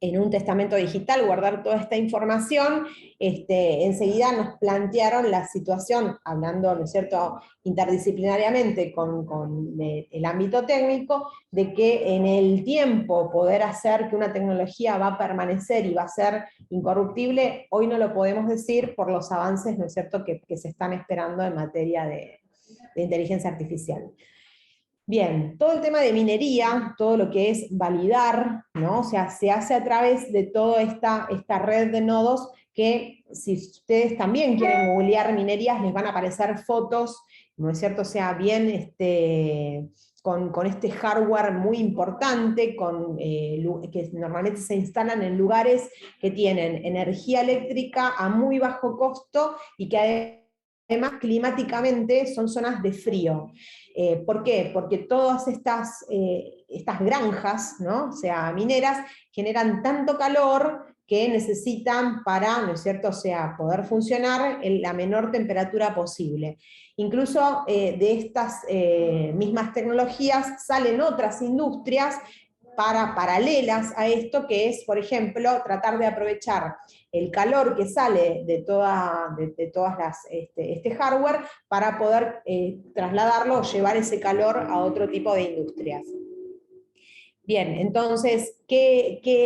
en un testamento digital guardar toda esta información, enseguida nos plantearon la situación, hablando, ¿no es cierto?, interdisciplinariamente con el ámbito técnico, de que en el tiempo poder hacer que una tecnología va a permanecer y va a ser incorruptible, hoy no lo podemos decir por los avances, ¿no es cierto?, que se están esperando en materia de inteligencia artificial. Bien, todo el tema de minería, todo lo que es validar, ¿no? O sea, se hace a través de toda esta red de nodos que, si ustedes también quieren googlear minerías, les van a aparecer fotos, ¿no es cierto? O sea, bien con este hardware muy importante, que normalmente se instalan en lugares que tienen energía eléctrica a muy bajo costo y que además climáticamente son zonas de frío. ¿Por qué? Porque todas estas granjas, ¿no?, o sea, mineras, generan tanto calor que necesitan para, ¿no es cierto?, o sea, poder funcionar en la menor temperatura posible. Incluso de estas mismas tecnologías salen otras industrias paralelas a esto, que es, por ejemplo, tratar de aprovechar el calor que sale de todas las, este hardware para poder trasladarlo o llevar ese calor a otro tipo de industrias. Bien, entonces,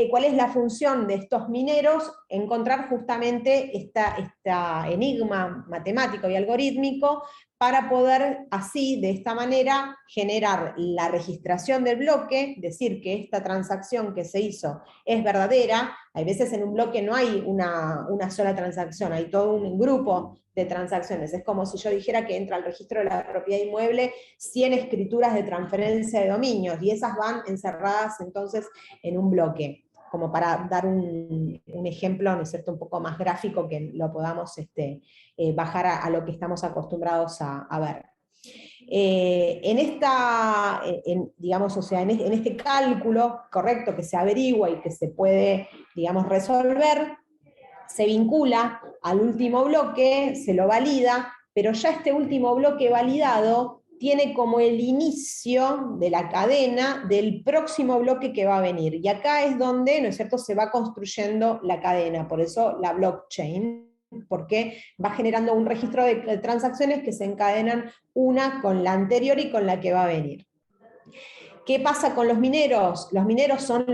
¿cuál es la función de estos mineros? Encontrar justamente esta enigma matemático y algorítmico para poder así, de esta manera, generar la registración del bloque, decir que esta transacción que se hizo es verdadera. Hay veces en un bloque no hay una sola transacción, hay todo un grupo de transacciones. Es como si yo dijera que entra al registro de la propiedad inmueble 100 escrituras de transferencia de dominios, y esas van encerradas entonces en un bloque, como para dar un ejemplo, ¿no es cierto?, un poco más gráfico, que lo podamos bajar a lo que estamos acostumbrados a ver. Digamos, o sea, en este cálculo correcto que se averigua y que se puede, digamos, resolver, se vincula al último bloque, se lo valida, pero ya este último bloque validado tiene como el inicio de la cadena del próximo bloque que va a venir. Y acá es donde, ¿no es cierto?, se va construyendo la cadena, por eso la blockchain, porque va generando un registro de transacciones que se encadenan una con la anterior y con la que va a venir. ¿Qué pasa con los mineros? Los mineros son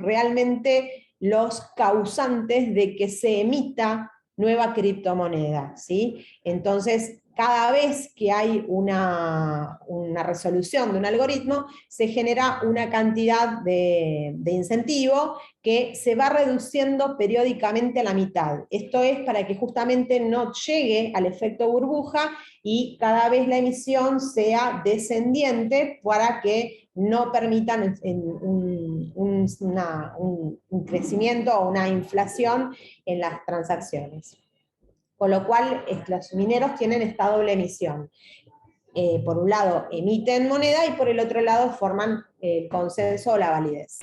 realmente los causantes de que se emita nueva criptomoneda, ¿sí? Entonces, cada vez que hay una resolución de un algoritmo, se genera una cantidad de incentivo que se va reduciendo periódicamente a la mitad. Esto es para que justamente no llegue al efecto burbuja y cada vez la emisión sea descendiente, para que no permitan un crecimiento o una inflación en las transacciones. Con lo cual, los mineros tienen esta doble emisión. Por un lado emiten moneda y por el otro lado forman el consenso o la validez.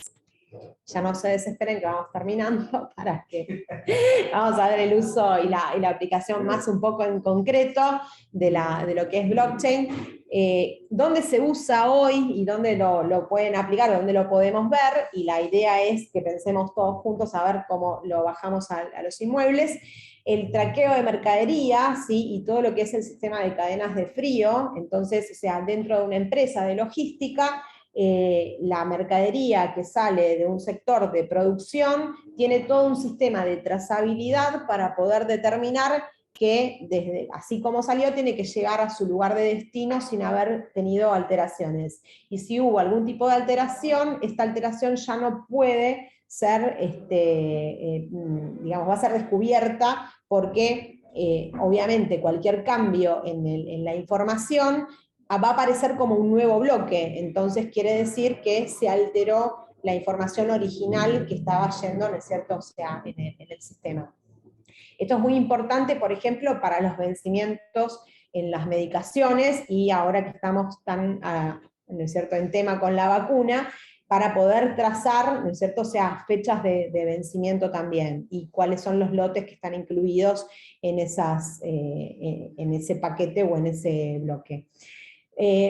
Ya no se desesperen que vamos terminando, para que vamos a ver el uso y la aplicación más un poco en concreto de lo que es blockchain. ¿Dónde se usa hoy y dónde lo pueden aplicar, dónde lo podemos ver? Y la idea es que pensemos todos juntos a ver cómo lo bajamos a los inmuebles. El traqueo de mercadería, ¿sí?, y todo lo que es el sistema de cadenas de frío. Entonces, o sea, dentro de una empresa de logística, la mercadería que sale de un sector de producción tiene todo un sistema de trazabilidad para poder determinar que así como salió tiene que llegar a su lugar de destino sin haber tenido alteraciones. Y si hubo algún tipo de alteración, esta alteración ya no puede ser, digamos, va a ser descubierta, porque obviamente cualquier cambio en la información va a aparecer como un nuevo bloque. Entonces quiere decir que se alteró la información original que estaba yendo, ¿no es cierto?, o sea, en el sistema. Esto es muy importante, por ejemplo, para los vencimientos en las medicaciones, y ahora que estamos tan, ¿no es cierto?, en tema con la vacuna, para poder trazar, ¿no es cierto?, o sea, fechas de vencimiento también, y cuáles son los lotes que están incluidos en ese paquete o en ese bloque.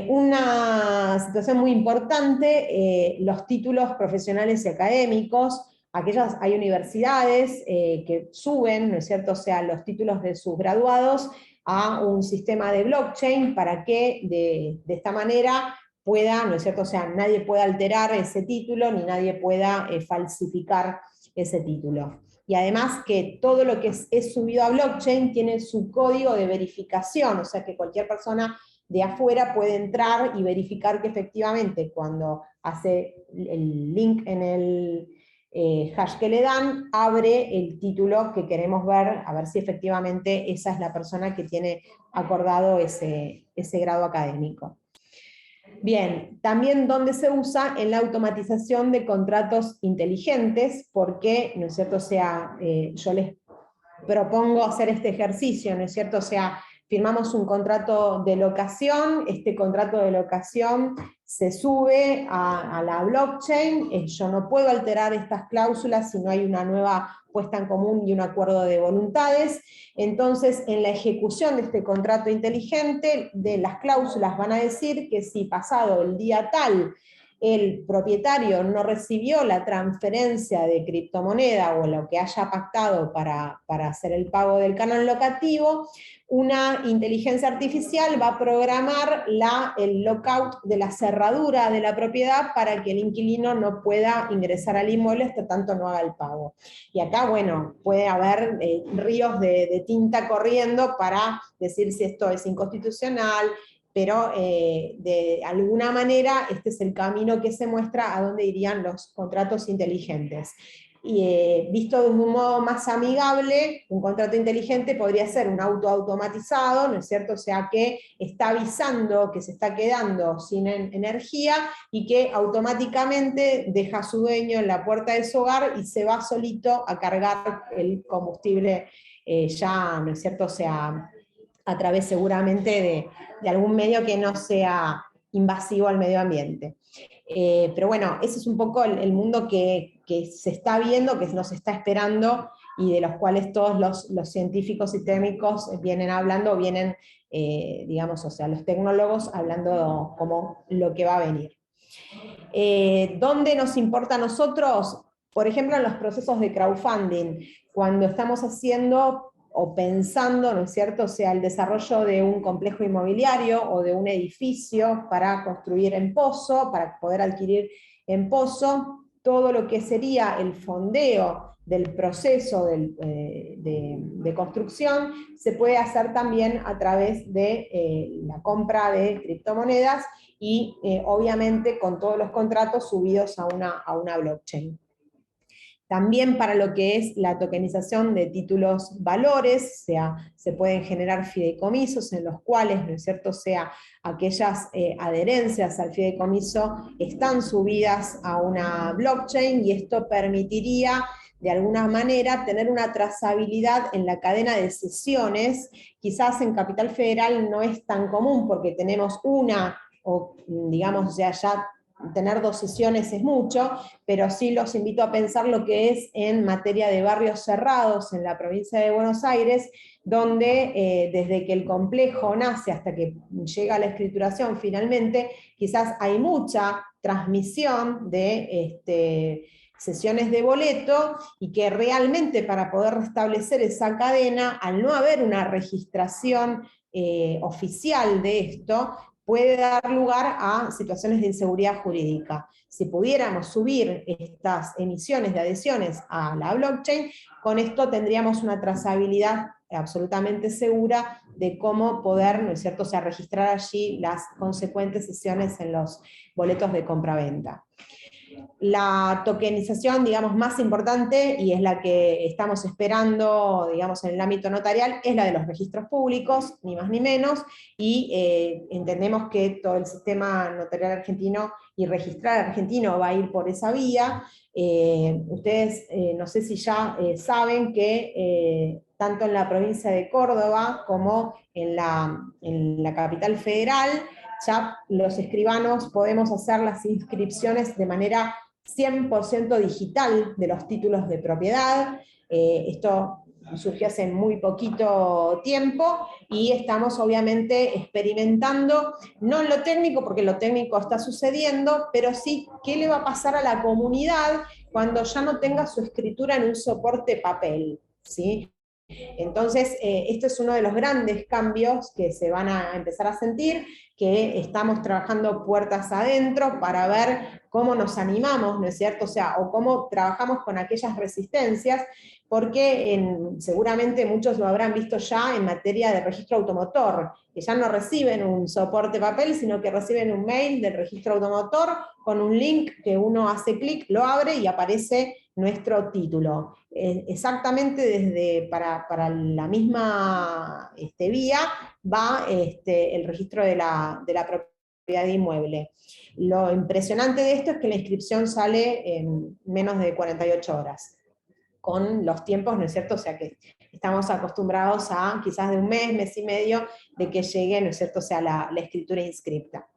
Una situación muy importante, los títulos profesionales y académicos. Hay universidades que suben, ¿no es cierto?, o sea, los títulos de sus graduados a un sistema de blockchain, para que de esta manera pueda, ¿no es cierto?, o sea, nadie pueda alterar ese título, ni nadie pueda falsificar ese título. Y además que todo lo que es subido a blockchain tiene su código de verificación, o sea que cualquier persona de afuera puede entrar y verificar que efectivamente, cuando hace el link en el hash que le dan, abre el título que queremos ver, a ver si efectivamente esa es la persona que tiene acordado ese grado académico. Bien, también donde se usa en la automatización de contratos inteligentes, porque, ¿no es cierto?, o sea, yo les propongo hacer este ejercicio, ¿no es cierto?, o sea, firmamos un contrato de locación, este contrato de locación se sube a la blockchain, yo no puedo alterar estas cláusulas si no hay una nueva puesta en común y un acuerdo de voluntades. Entonces, en la ejecución de este contrato inteligente, de las cláusulas van a decir que si pasado el día tal el propietario no recibió la transferencia de criptomoneda o lo que haya pactado para hacer el pago del canon locativo, una inteligencia artificial va a programar el lockout de la cerradura de la propiedad para que el inquilino no pueda ingresar al inmueble hasta tanto no haga el pago. Y acá, bueno, puede haber ríos de tinta corriendo para decir si esto es inconstitucional, pero de alguna manera este es el camino que se muestra a dónde irían los contratos inteligentes. Y visto de un modo más amigable, un contrato inteligente podría ser un auto automatizado, ¿no es cierto? O sea, que está avisando que se está quedando sin energía y que automáticamente deja a su dueño en la puerta de su hogar y se va solito a cargar el combustible ya, ¿no es cierto? O sea, a través seguramente de algún medio que no sea invasivo al medio ambiente. Pero bueno, ese es un poco el mundo que se está viendo, que nos está esperando y de los cuales todos los científicos y técnicos vienen hablando, digamos, o sea, los tecnólogos hablando como lo que va a venir. ¿Dónde nos importa a nosotros? Por ejemplo, en los procesos de crowdfunding, cuando estamos haciendo o pensando, ¿no es cierto?, o sea, el desarrollo de un complejo inmobiliario o de un edificio para construir en pozo, para poder adquirir en pozo, todo lo que sería el fondeo del proceso de construcción se puede hacer también a través de la compra de criptomonedas y obviamente con todos los contratos subidos a una blockchain. También para lo que es la tokenización de títulos valores, o sea, se pueden generar fideicomisos en los cuales, ¿no es cierto?, o sea, aquellas adherencias al fideicomiso están subidas a una blockchain y esto permitiría de alguna manera tener una trazabilidad en la cadena de sesiones. Quizás en Capital Federal no es tan común porque tenemos una, o digamos, o sea, ya tener 2 sesiones es mucho, pero sí los invito a pensar lo que es en materia de barrios cerrados en la provincia de Buenos Aires, donde desde que el complejo nace hasta que llega a la escrituración finalmente, quizás hay mucha transmisión de sesiones de boleto y que realmente para poder restablecer esa cadena, al no haber una registración oficial de esto, puede dar lugar a situaciones de inseguridad jurídica. Si pudiéramos subir estas emisiones de adhesiones a la blockchain, con esto tendríamos una trazabilidad absolutamente segura de cómo poder, ¿no es cierto?, o sea, registrar allí las consecuentes sesiones en los boletos de compraventa. La tokenización, digamos, más importante, y es la que estamos esperando, digamos, en el ámbito notarial, es la de los registros públicos, ni más ni menos, y entendemos que todo el sistema notarial argentino y registral argentino va a ir por esa vía. Ustedes, no sé si ya saben que tanto en la provincia de Córdoba como en la capital federal, ya los escribanos podemos hacer las inscripciones de manera 100% digital de los títulos de propiedad. Esto surgió hace muy poquito tiempo y estamos obviamente experimentando, no en lo técnico, porque lo técnico está sucediendo, pero sí qué le va a pasar a la comunidad cuando ya no tenga su escritura en un soporte papel, ¿sí? Entonces, esto es uno de los grandes cambios que se van a empezar a sentir, que estamos trabajando puertas adentro para ver cómo nos animamos, ¿no es cierto? O sea, o cómo trabajamos con aquellas resistencias, porque seguramente muchos lo habrán visto ya en materia de registro automotor, que ya no reciben un soporte papel, sino que reciben un mail del registro automotor con un link que uno hace clic, lo abre y aparece nuestro título. Exactamente para la misma vía va el registro de la propiedad inmueble. Lo impresionante de esto es que la inscripción sale en menos de 48 horas, con los tiempos, ¿no es cierto? O sea que estamos acostumbrados a quizás de un mes, mes y medio, de que llegue, ¿no es cierto? O sea, la escritura inscripta.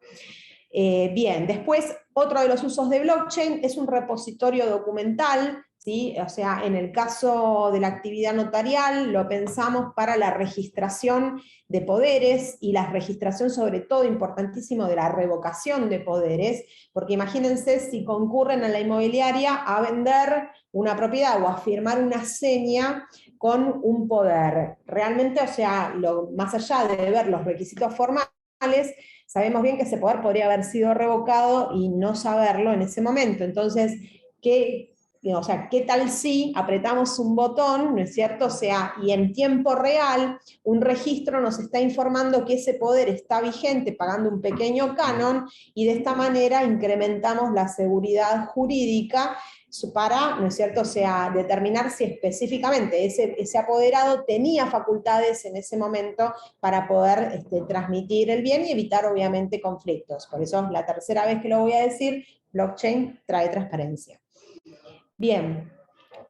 Bien, después otro de los usos de blockchain es un repositorio documental, ¿sí? O sea, en el caso de la actividad notarial, lo pensamos para la registración de poderes, y la registración sobre todo, importantísimo, de la revocación de poderes, porque imagínense si concurren a la inmobiliaria a vender una propiedad o a firmar una seña con un poder. Realmente, o sea, más allá de ver los requisitos formales, sabemos bien que ese poder podría haber sido revocado y no saberlo en ese momento. Entonces, o sea, ¿qué tal si apretamos un botón, ¿no es cierto? O sea, y en tiempo real un registro nos está informando que ese poder está vigente pagando un pequeño canon, y de esta manera incrementamos la seguridad jurídica para, ¿no es cierto?, o sea, determinar si específicamente ese apoderado tenía facultades en ese momento para poder transmitir el bien y evitar obviamente conflictos. Por eso la tercera vez que lo voy a decir, blockchain trae transparencia. Bien,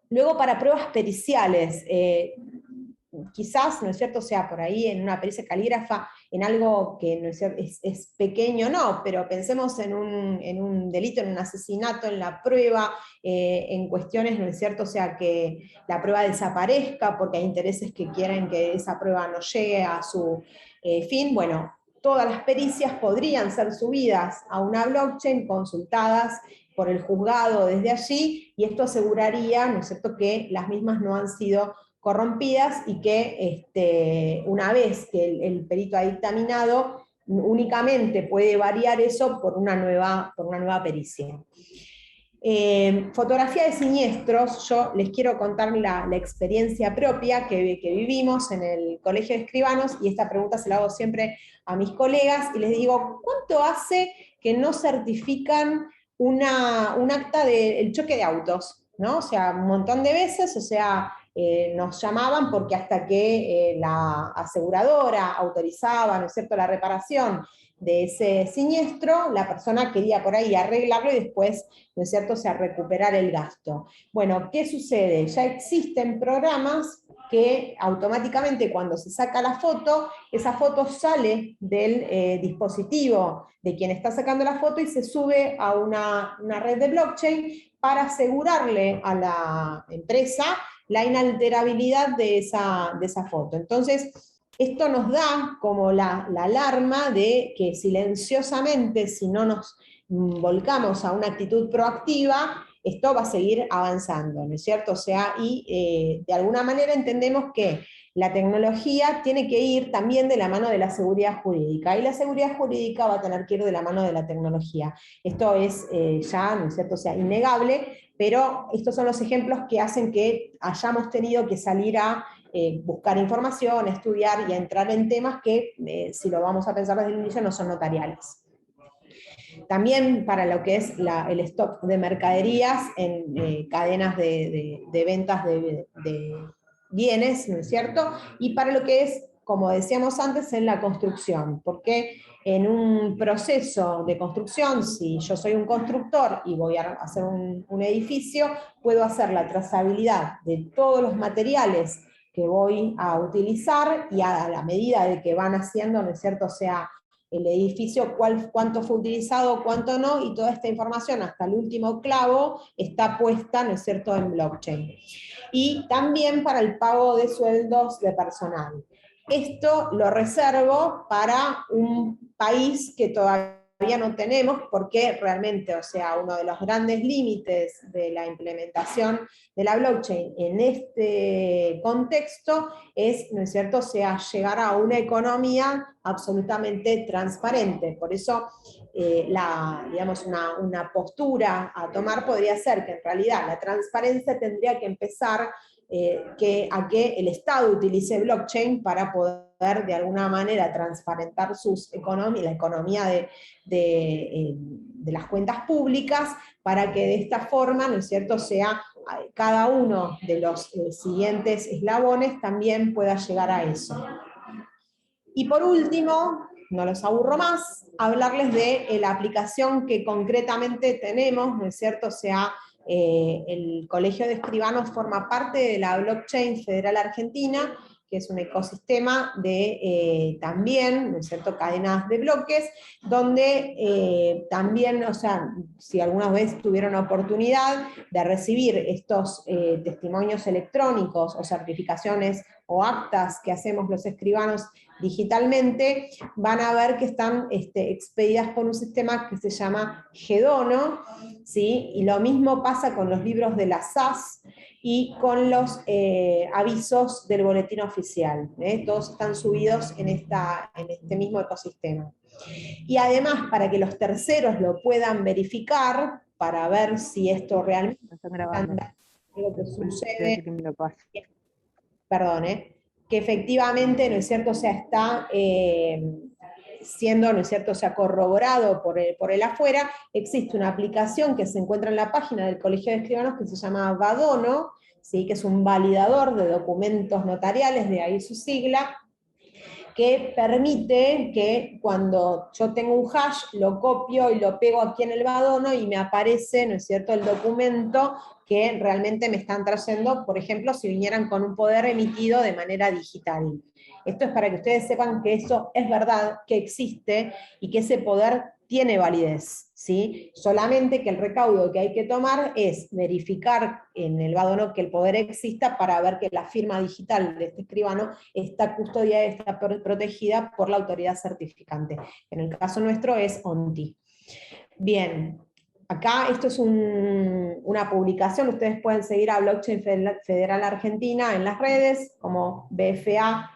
luego para pruebas periciales, quizás, ¿no es cierto?, o sea, por ahí en una pericia calígrafa, en algo que no es pequeño, no, pero pensemos en un delito, en un asesinato, en la prueba, en cuestiones, ¿no es cierto?, o sea, que la prueba desaparezca porque hay intereses que quieren que esa prueba no llegue a su fin. Bueno, todas las pericias podrían ser subidas a una blockchain, consultadas por el juzgado desde allí, y esto aseguraría, ¿no es cierto?, que las mismas no han sido corrompidas, y que una vez que el perito ha dictaminado, únicamente puede variar eso por una nueva pericia. Fotografía de siniestros, yo les quiero contar la experiencia propia que vivimos en el Colegio de Escribanos, y esta pregunta se la hago siempre a mis colegas, y les digo, ¿cuánto hace que no certifican un acta del choque de autos? ¿No? O sea, un montón de veces, o sea, nos llamaban porque hasta que la aseguradora autorizaba, ¿no es cierto?, la reparación de ese siniestro, la persona quería por ahí arreglarlo y después, ¿no es cierto?, o sea, recuperar el gasto. Bueno, ¿qué sucede? Ya existen programas que automáticamente, cuando se saca la foto, esa foto sale del dispositivo de quien está sacando la foto y se sube a una red de blockchain para asegurarle a la empresa la inalterabilidad de esa foto. Entonces, esto nos da como la alarma de que silenciosamente, si no nos volcamos a una actitud proactiva, esto va a seguir avanzando, ¿no es cierto? O sea, y de alguna manera entendemos que la tecnología tiene que ir también de la mano de la seguridad jurídica, y la seguridad jurídica va a tener que ir de la mano de la tecnología. Esto es ya, ¿no es cierto?, o sea, innegable, pero estos son los ejemplos que hacen que hayamos tenido que salir a buscar información, estudiar y a entrar en temas que, si lo vamos a pensar desde el inicio, no son notariales. También para lo que es el stock de mercaderías en cadenas de ventas de bienes, ¿no es cierto? Y para lo que es, como decíamos antes, en la construcción, porque en un proceso de construcción, si yo soy un constructor y voy a hacer un edificio, puedo hacer la trazabilidad de todos los materiales que voy a utilizar, y a la medida de que van haciendo, ¿no es cierto?, o sea, el edificio, cuánto fue utilizado, cuánto no, y toda esta información hasta el último clavo está puesta, ¿no es cierto?, en blockchain. Y también para el pago de sueldos de personal. Esto lo reservo para un país que todavía no tenemos, porque realmente, o sea, uno de los grandes límites de la implementación de la blockchain en este contexto es, ¿no es cierto?, o sea, llegar a una economía absolutamente transparente. Por eso, digamos, una postura a tomar podría ser que en realidad la transparencia tendría que empezar a que el Estado utilice blockchain para poder de alguna manera transparentar la economía de las cuentas públicas, para que de esta forma, ¿no es cierto?, sea cada uno de los siguientes eslabones también pueda llegar a eso. Y por último, no los aburro más, hablarles de la aplicación que concretamente tenemos, ¿no es cierto?, o sea, el Colegio de Escribanos forma parte de la Blockchain Federal Argentina, que es un ecosistema de también, ¿no es cierto?, cadenas de bloques, donde también, o sea, si alguna vez tuvieron oportunidad de recibir estos testimonios electrónicos o certificaciones o actas que hacemos los escribanos digitalmente, van a ver que están expedidas por un sistema que se llama GEDONO, ¿sí? Y lo mismo pasa con los libros de la SAS y con los avisos del boletín oficial, todos están subidos en este mismo ecosistema. Y además, para que los terceros lo puedan verificar, para ver si esto realmente es lo que sucede, perdón, que efectivamente, ¿no es cierto?, o sea, está siendo, ¿no es cierto?, o sea, corroborado por el afuera. Existe una aplicación que se encuentra en la página del Colegio de Escribanos que se llama Vadono, ¿sí?, que es un validador de documentos notariales, de ahí su sigla, que permite que cuando yo tengo un hash, lo copio y lo pego aquí en el Vadono y me aparece, ¿no es cierto?, el documento que realmente me están trayendo, por ejemplo, si vinieran con un poder emitido de manera digital. Esto es para que ustedes sepan que eso es verdad, que existe y que ese poder tiene validez, ¿sí? Solamente que el recaudo que hay que tomar es verificar en el Vadono que el poder exista para ver que la firma digital de este escribano está custodiada, está protegida por la autoridad certificante. En el caso nuestro es ONTI. Bien, acá esto es una publicación, ustedes pueden seguir a Blockchain Federal Argentina en las redes, como BFA-AR,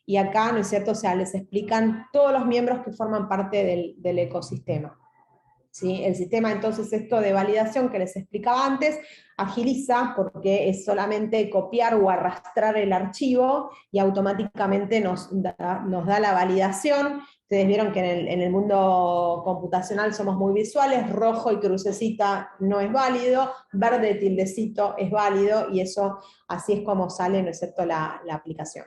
y acá, ¿no es cierto?, o sea, les explican todos los miembros que forman parte del ecosistema. ¿Sí? El sistema, entonces, esto de validación que les explicaba antes, agiliza porque es solamente copiar o arrastrar el archivo y automáticamente nos da la validación. Ustedes vieron que en el mundo computacional somos muy visuales, rojo y crucecita no es válido, verde tildecito es válido, y eso así es como sale, ¿no es cierto?, la aplicación.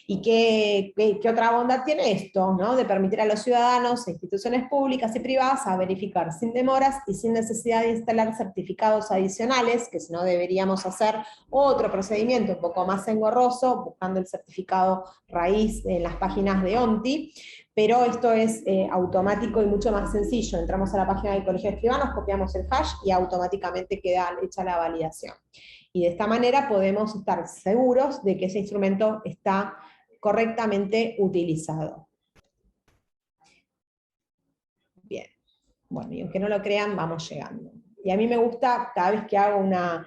¿Y qué otra bondad tiene esto, ¿no?, de permitir a los ciudadanos e instituciones públicas y privadas a verificar sin demoras y sin necesidad de instalar certificados adicionales, que si no deberíamos hacer otro procedimiento un poco más engorroso, buscando el certificado raíz en las páginas de ONTI, pero esto es automático y mucho más sencillo. Entramos a la página del Colegio de Escribanos, copiamos el hash y automáticamente queda hecha la validación. Y de esta manera podemos estar seguros de que ese instrumento está correctamente utilizado. Bien, bueno, y aunque no lo crean, vamos llegando. Y a mí me gusta, cada vez que hago una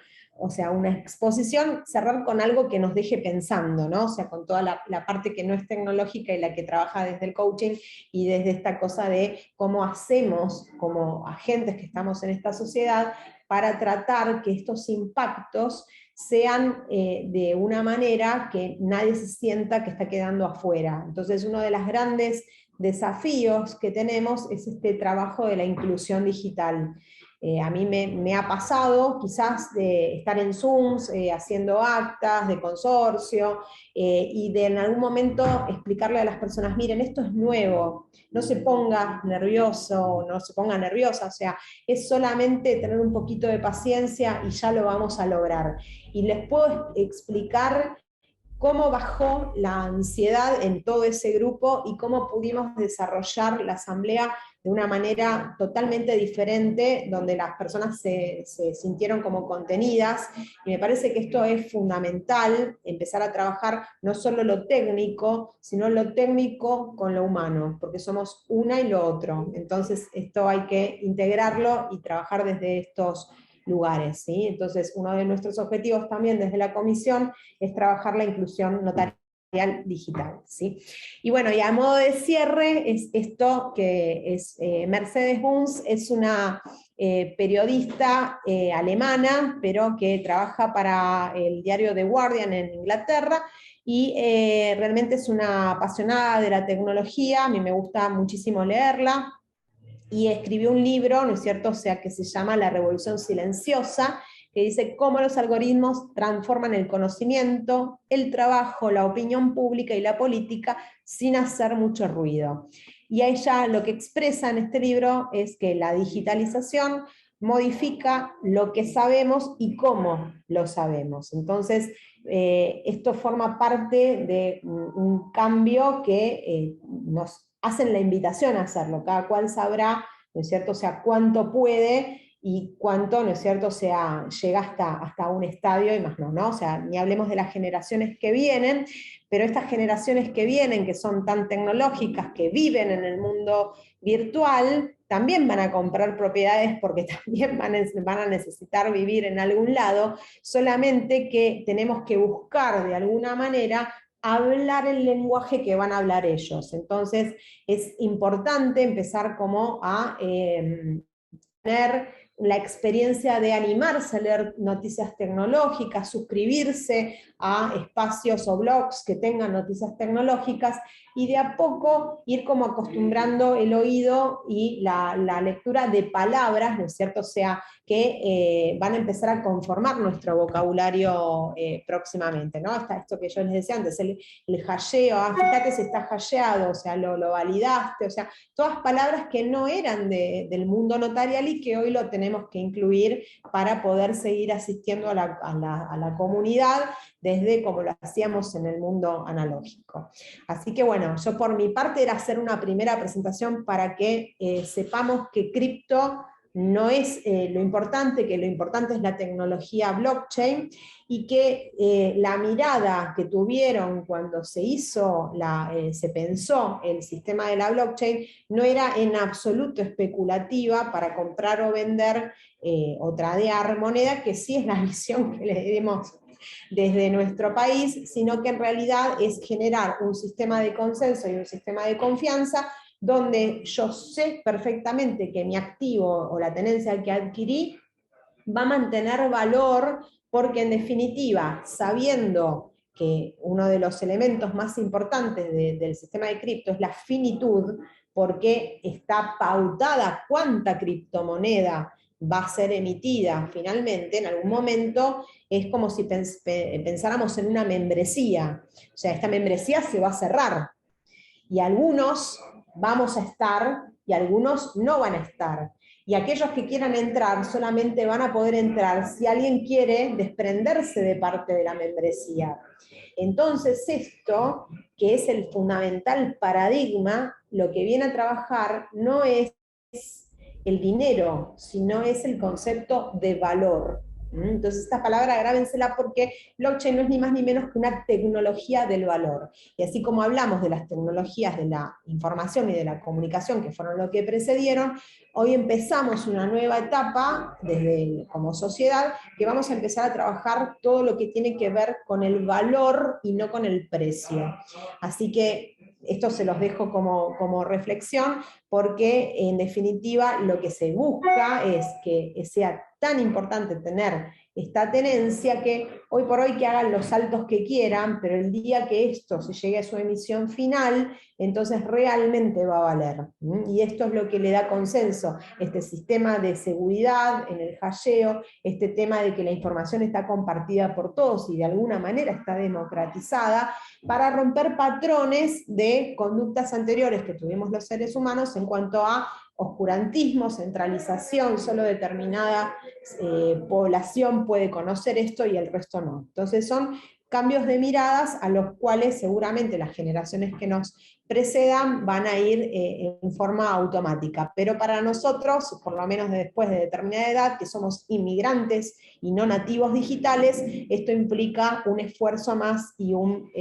exposición, cerrar con algo que nos deje pensando, ¿no? O sea, con toda la parte que no es tecnológica y la que trabaja desde el coaching y desde esta cosa de cómo hacemos como agentes que estamos en esta sociedad para tratar que estos impactos sean de una manera que nadie se sienta que está quedando afuera. Entonces, uno de los grandes desafíos que tenemos es este trabajo de la inclusión digital. A mí me ha pasado quizás de estar en Zooms haciendo actas de consorcio y de en algún momento explicarle a las personas, miren, esto es nuevo, no se ponga nervioso, no se ponga nerviosa, o sea, es solamente tener un poquito de paciencia y ya lo vamos a lograr. Y les puedo explicar cómo bajó la ansiedad en todo ese grupo y cómo pudimos desarrollar la asamblea de una manera totalmente diferente, donde las personas se sintieron como contenidas, y me parece que esto es fundamental, empezar a trabajar no solo lo técnico, sino lo técnico con lo humano, porque somos una y lo otro. Entonces esto hay que integrarlo y trabajar desde estos lugares, ¿sí? Entonces uno de nuestros objetivos también desde la comisión es trabajar la inclusión notarial digital, ¿sí? Y bueno, y a modo de cierre, es esto que es Mercedes Bunz, es una periodista alemana, pero que trabaja para el diario The Guardian en Inglaterra, y realmente es una apasionada de la tecnología, a mí me gusta muchísimo leerla, y escribió un libro, ¿no es cierto?, o sea, que se llama La Revolución Silenciosa, que dice cómo los algoritmos transforman el conocimiento, el trabajo, la opinión pública y la política sin hacer mucho ruido. Y ella lo que expresa en este libro es que la digitalización modifica lo que sabemos y cómo lo sabemos. Entonces, esto forma parte de un cambio que nos hacen la invitación a hacerlo. Cada cual sabrá, ¿no es cierto?, o sea, cuánto puede y cuánto, ¿no es cierto?, o sea, llega hasta un estadio y más no, o sea, ni hablemos de las generaciones que vienen, pero estas generaciones que vienen, que son tan tecnológicas, que viven en el mundo virtual, también van a comprar propiedades porque también van a necesitar vivir en algún lado, solamente que tenemos que buscar de alguna manera hablar el lenguaje que van a hablar ellos. Entonces es importante empezar como a tener la experiencia de animarse a leer noticias tecnológicas, suscribirse a espacios o blogs que tengan noticias tecnológicas, y de a poco ir como acostumbrando el oído y la lectura de palabras, ¿no es cierto? O sea, que van a empezar a conformar nuestro vocabulario próximamente, ¿no? Está esto que yo les decía antes, el hasheo, fíjate si está hasheado, o sea, lo validaste, o sea, todas palabras que no eran del mundo notarial y que hoy lo tenemos que incluir para poder seguir asistiendo a la comunidad desde como lo hacíamos en el mundo analógico. Así que bueno, yo por mi parte era hacer una primera presentación para que sepamos que cripto no es lo importante, que lo importante es la tecnología blockchain, y que la mirada que tuvieron cuando se se pensó el sistema de la blockchain no era en absoluto especulativa para comprar o vender o tradear moneda, que sí es la visión que le dimos desde nuestro país, sino que en realidad es generar un sistema de consenso y un sistema de confianza donde yo sé perfectamente que mi activo o la tenencia que adquirí va a mantener valor, porque en definitiva, sabiendo que uno de los elementos más importantes del sistema de cripto es la finitud, porque está pautada cuánta criptomoneda va a ser emitida finalmente, en algún momento es como si pensáramos en una membresía, o sea, esta membresía se va a cerrar, y algunos vamos a estar y algunos no van a estar. Y aquellos que quieran entrar solamente van a poder entrar si alguien quiere desprenderse de parte de la membresía. Entonces esto, que es el fundamental paradigma, lo que viene a trabajar no es el dinero, sino es el concepto de valor. Entonces esta palabra grábensela, porque blockchain no es ni más ni menos que una tecnología del valor. Y así como hablamos de las tecnologías de la información y de la comunicación, que fueron lo que precedieron, hoy empezamos una nueva etapa como sociedad, que vamos a empezar a trabajar todo lo que tiene que ver con el valor y no con el precio. Así que esto se los dejo como reflexión, porque en definitiva lo que se busca es que sea tan importante tener esta tenencia que hoy por hoy que hagan los saltos que quieran, pero el día que esto se llegue a su emisión final, entonces realmente va a valer. Y esto es lo que le da consenso, este sistema de seguridad en el hasheo, este tema de que la información está compartida por todos y de alguna manera está democratizada, para romper patrones de conductas anteriores que tuvimos los seres humanos en cuanto a oscurantismo, centralización, solo determinada población puede conocer esto y el resto no. Entonces son cambios de miradas a los cuales seguramente las generaciones que nos precedan van a ir en forma automática. Pero para nosotros, por lo menos después de determinada edad, que somos inmigrantes y no nativos digitales, esto implica un esfuerzo más y un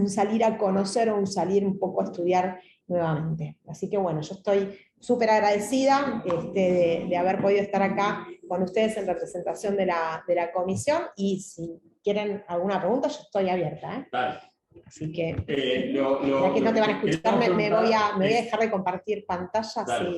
salir a conocer o un salir un poco a estudiar nuevamente. Así que bueno, yo estoy súper agradecida de haber podido estar acá con ustedes en representación de la comisión, y si quieren alguna pregunta, yo estoy abierta. Vale. Así que, ya que no te van a escuchar, me voy a dejar de compartir pantalla. Claro.